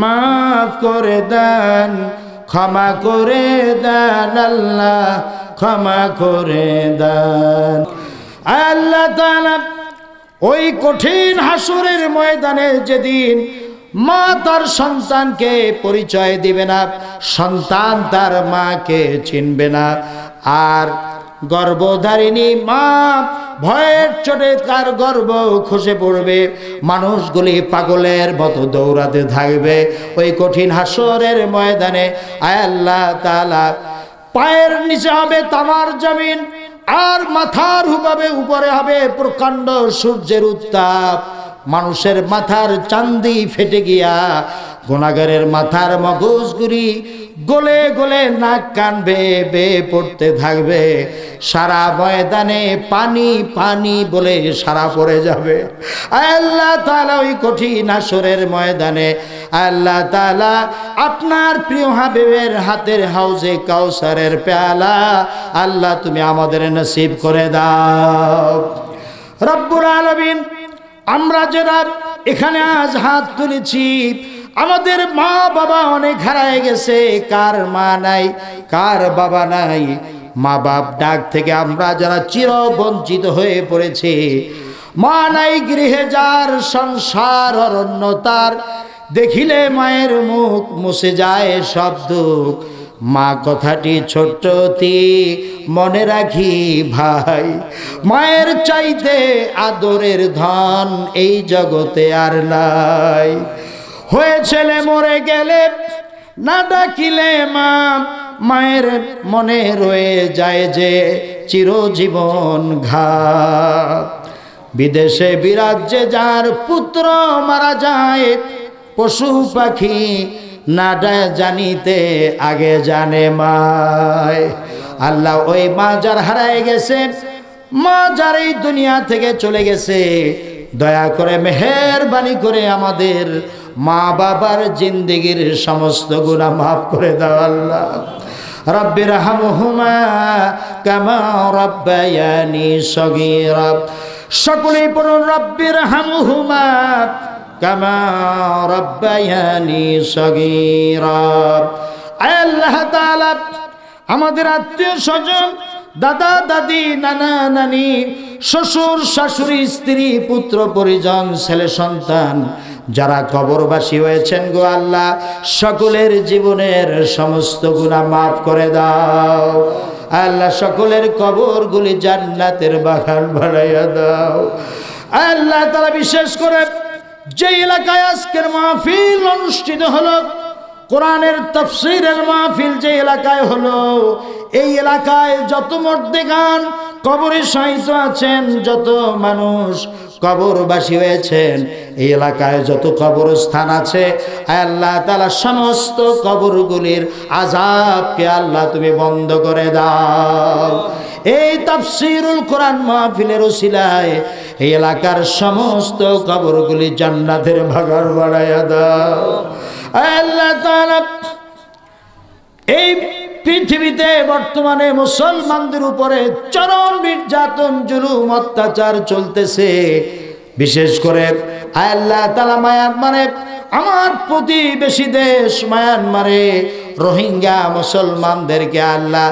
A: মাফ করে দেন, ক্ষমা করে দেন আল্লাহ, ক্ষমা করে দেন। আল্লাহ তাআলা ওই কঠিন হাসরের ময়দানে যেদিন মা তার সন্তানকে পরিচয় দিবে না, সন্তান তার মাকে চিনবে না, আর গর্ভধারিণী মা ভয়ের চোটে তার গর্ভ খসে পড়বে, মানুষগুলি পাগলের মতো দৌড়াতে থাকবে ওই কঠিন হাসরের ময়দানে। আয় আল্লাহ তাআলা, পায়ের নিচে হবে তামার জমিন, আর মাথার উপরে হবে প্রকাণ্ড সূর্যের উত্তাপ। মানুষের মাথার চান্দি ফেটে গিয়া গুনাহগারের মাথার মগজগুলি গলে গলে নাক কান বেয়ে পড়তে থাকবে। সারা ময়দানে পানি পানি বলে সারা পড়ে যাবে। আল্লাহ তাআলা ওই কঠিন হাসরের ময়দানে আল্লাহ তাআলা আপনার প্রিয় হাবিবের হাতের হাউজে কাউসারের পেয়ালা আল্লাহ তুমি আমাদের নসিব করে দাও। রব্বুল আলামিন, আমরা যারা এখানে আজ হাত তুলেছি, আমাদের মা বাবা অনেক হারায় গেছে। কার মা নাই, কার বাবা নাই। মা বাপ ডাক থেকে আমরা যারা চির বঞ্চিত হয়ে পড়েছি। মা নাই গৃহে যার, সংসার অরণ্য তার, দেখিলে মায়ের মুখ মুছে যায় সব দুঃখ। মা কথাটি ছোট্টতি মনে রাখি ভাই, মায়ের চাইতে আদরের ধন এই জগতে আর নাই। হয়ে ছেলে মরে গেলে না ডাকিলে মা, মায়ের মনে রয়ে যায় যে চিরজীবন ঘাত। বিদেশে বিরাজ্যে যার পুত্র মারা যায়, পশু পাখি না জানিতে আগে জানে মায়। আল্লাহ ওই মা যার হারায় গেছে, মা যার এই দুনিয়া থেকে চলে গেছে, দয়া করে মেহেরবানি করে আমাদের মা বাবার জিন্দেগির সমস্ত গুনাহ মাফ করে দাও আল্লাহ। রব্বির হামহুমা কামা রাব্বায়ানি সগীরা। সকলেই পড়ুন রব্বির হামহুমা কামা রাব্বায়ানি সগীরা। আল্লাহ তাআলা আমাদের আত্মীয় স্বজন, দাদা দাদি, নানা নানি, শ্বশুর শাশুড়ি, স্ত্রী পুত্র পরিজন, ছেলে সন্তান যারা কবরবাসী হয়েছেন গো আল্লাহ, সকলের জীবনের সমস্ত গুনাহ মাফ করে দাও আল্লাহ। সকলের কবরগুলি জান্নাতের বাগান বানাইয়া দাও আল্লাহ তাআলা। বিশেষ করে যে এলাকায় আজকের মাহফিল অনুষ্ঠিত হলো, কোরআনের তাফসীরের মাহফিল যে এলাকায় হলো, এই এলাকায় যত মুর্দেগান কবরে শায়িত আছেন, যত মানুষ কবরবাসী হয়েছেন, এই এলাকায় যত কবরস্থান আছে, আল্লাহ তাআলা সমস্ত কবরগুলির আযাবকে আল্লাহ তুমি বন্ধ করে দাও। এই তাফসীরুল কোরআন মাহফিলের ওসিলায় এই এলাকার সমস্ত কবরগুলি জান্নাতের বাগান বানাইয়া দাও আল্লাহ তাআলা। এই পৃথিবীতে বর্তমানে মুসলমানদের উপরে চরম নির্যাতন, জুলুম, অত্যাচার চলতেছে। বিশেষ করে আল্লাহ তাআলা মায়ানমারে, আমার প্রতিবেশী দেশ মায়ানমারে রোহিঙ্গা মুসলমানদেরকে আল্লাহ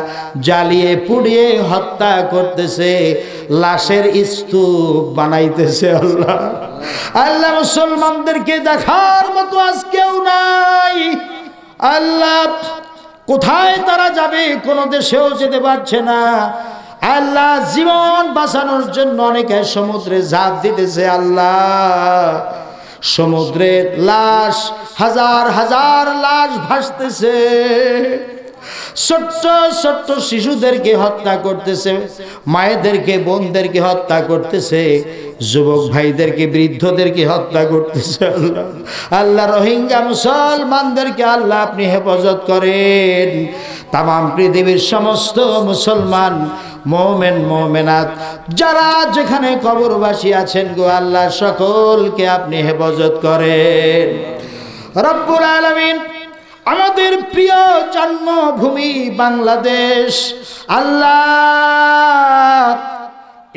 A: জ্বালিয়ে পুড়িয়ে হত্যা করতেছে, লাশের স্তূপ বানাইতেছে আল্লাহ। আল্লাহ মুসলমানদেরকে দেখার মতো আজ কেউ নাই আল্লাহ। কোথায় তারা যাবে? কোনো দেশেও যেতে পারছে না আল্লাহ। জীবন বাঁচানোর জন্য অনেকে সমুদ্রে ঝাঁপ দিতেছে আল্লাহ। সমুদ্রের লাশ, হাজার হাজার লাশ ভাসতেছে। ছোট্ট ছোট্ট শিশুদেরকে হত্যা করতেছে, মায়েদেরকে, বোনদেরকে হত্যা করতেছে। যুবক ভাইদেরকে বৃদ্ধদেরকে হত্যা করতেছে আল্লাহ। আল্লাহ রোহিঙ্গা মুসলমানদেরকে আল্লাহ আপনি হেফাজত করেন। তামাম পৃথিবীর সমস্ত মুসলমান মুমিন মুমিনাত যারা যেখানে কবরবাসী আছেন গো আল্লাহ সকলকে আপনি হেফাজত করেন রব্বুল আলামিন। আমাদের প্রিয় জন্মভূমি বাংলাদেশ আল্লাহ,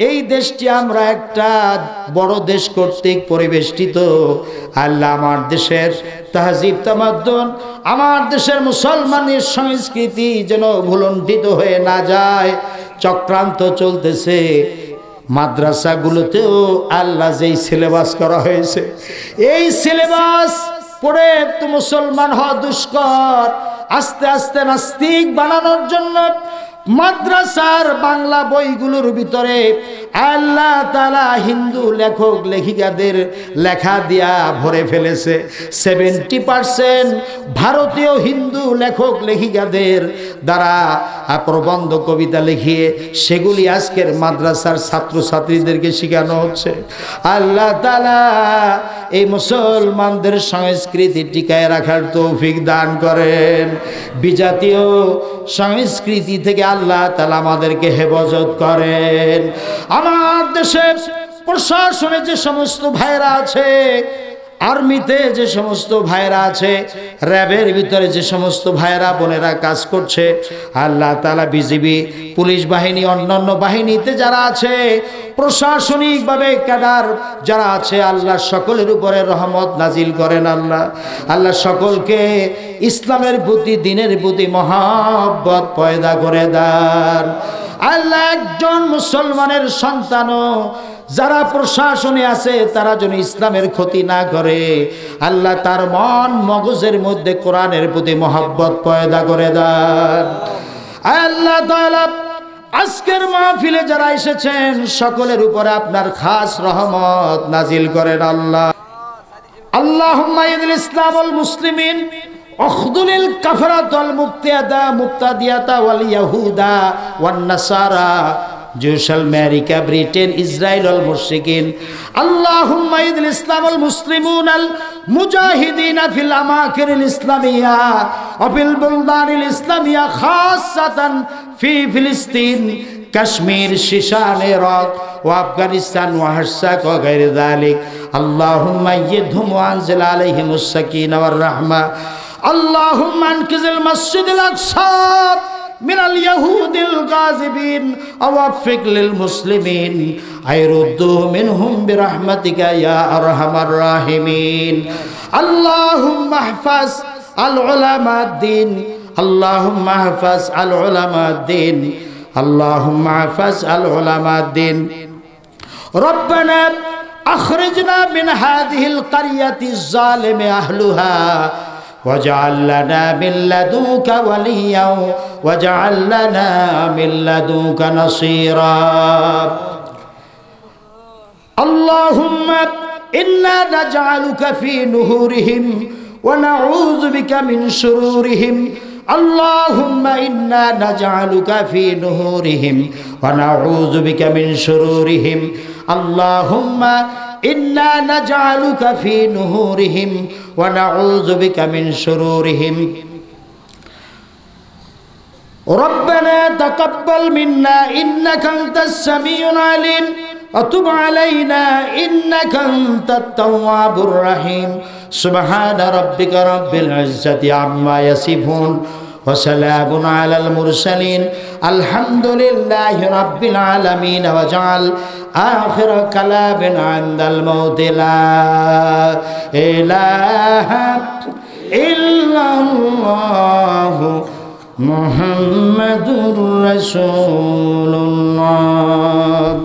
A: এই দেশটি আমরা একটা বড় দেশ কর্তৃক পরিবেষ্টিত আল্লাহ। আমার দেশের তাহজিব তামাদ্দুন, আমার দেশের মুসলমানের সংস্কৃতি যেন ভুলণ্ঠিত হয়ে না যায়। চক্রান্ত চলতেছে মাদ্রাসাগুলোতেও আল্লাহ যেই সিলেবাস করা হয়েছে, এই সিলেবাস পড়ে তো মুসলমান হওয়া দুষ্কর। আস্তে আস্তে নাস্তিক বানানোর জন্য মাদ্রাসার বাংলা বইগুলোর ভিতরে আল্লাহ তাআলা হিন্দু লেখক লেখিকাদের লেখা দিয়া ভরে ফেলেছে। 70% ভারতীয় হিন্দু লেখক লেখিকাদের দ্বারা প্রবন্ধ কবিতা লিখিয়ে সেগুলি আজকের মাদ্রাসার ছাত্রছাত্রীদেরকে শেখানো হচ্ছে। আল্লাহ তাআলা এই মুসলমানদের সংস্কৃতি টিকায় রাখার তৌফিক দান করেন। বিজাতীয় সংস্কৃতি থেকে আল্লাহ তাআলা আমাদেরকে হেফাজত করেন। আমার দেশের প্রশাসনে যে সমস্ত ভাইরা আছে, আর্মিতে যে সমস্ত ভাইরা আছে, র্যাবের ভিতরে যে সমস্ত ভাইরা বোনেরা কাজ করছে, আল্লাহ তাআলা বিজিবি পুলিশ বাহিনী অন্যান্য বাহিনীতে যারা আছে, প্রশাসনিকভাবে ক্যাডার যারা আছে, আল্লাহ সকলের উপরে রহমত নাজিল করেন। আল্লাহ সকলকে ইসলামের প্রতি দ্বীনের প্রতি মহব্বত পয়দা করে দেন। আল্লাহ একজন মুসলমানের সন্তানও যারা প্রশাসনে আছে তারা যেন ইসলামের ক্ষতি না করে, আল্লাহ তার মন মগজের মধ্যে কোরআনের প্রতি মহব্বত পয়দা করে দেন। আল্লাহ তাআলা আজকের মাহফিলে যারা এসেছেন সকলের উপরে আপনার খাস রহমত নাজিল করেন। আল্লাহুম্মা ইযিল ইসলাম ওয়াল মুসলিমিন ওয়াখযুলিল কাফারাত ওয়াল মুবতাদিয়াতা ওয়াল ইয়াহুদা ওয়ান নাসারা জুশাল আমেরিকা ব্রিটেন ইসরায়েল ওয়াল মুশরিকিন। আল্লাহুম্মা ইযিল ইসলাম ওয়াল মুসলিমুন আল মুজাহিদিনা ফিল আমাকিনিল ইসলামিয়া ওয়া ফিল বুলদানিল ইসলামিয়া খাসাতান ফি ফিলিস্তিন কাশ্মীর শিশান ইরাক ওয়া আফগানিস্তান ওয়া হাসাক ওয়া গায়রি যালিক। আল্লাহুম্মা ইয়্যিদহুম ওয়া আনজিল আলাইহিমুস সাকিনা ওয়ার রাহমা। আল্লাহুম্মা আনকিযিল মাসজিদুল আকসা মিনাল ইয়াহুদিল গাযিবিন ওয়াফিক লিল মুসলিমিন আয়রুদ্দু মিনহুম বিরহমাতিকা ইয়া আরহামার রাহিমিন। আল্লাহুম্মা ইহফাজ আল উলামা'দ-দ্বীন, আল্লাহুম্মা ইহফাজ আল উলামা'দ-দ্বীন, আল্লাহুম্মা ইহফাজ আল উলামা'দ-দ্বীন। রব্বানা আখরিজনা মিন হাযিহিল ক্বরিয়াতিজ যালিমি আহলুহা واجعل لنا من لدنك وليا واجعل لنا من لدنك نصيرا. اللهم إنا نجعلك في نهورهم ونعوذ بك من شرورهم. اللهم إنا نجعلك في نهورهم ونعوذ بك من شرورهم. اللهم إنا نجعلك في نهورهم ونعوذ بك من شرورهم. ربنا تقبل منا إنك أنت السميع العليم وتب علينا إنك أنت التواب الرحيم. سبحان ربك رب العزة عما يصفون وسلام على المرسلين الحمد لله رب العالمين. وجعل آخر كلام عند الموت لا إله إلا الله محمد رسول الله.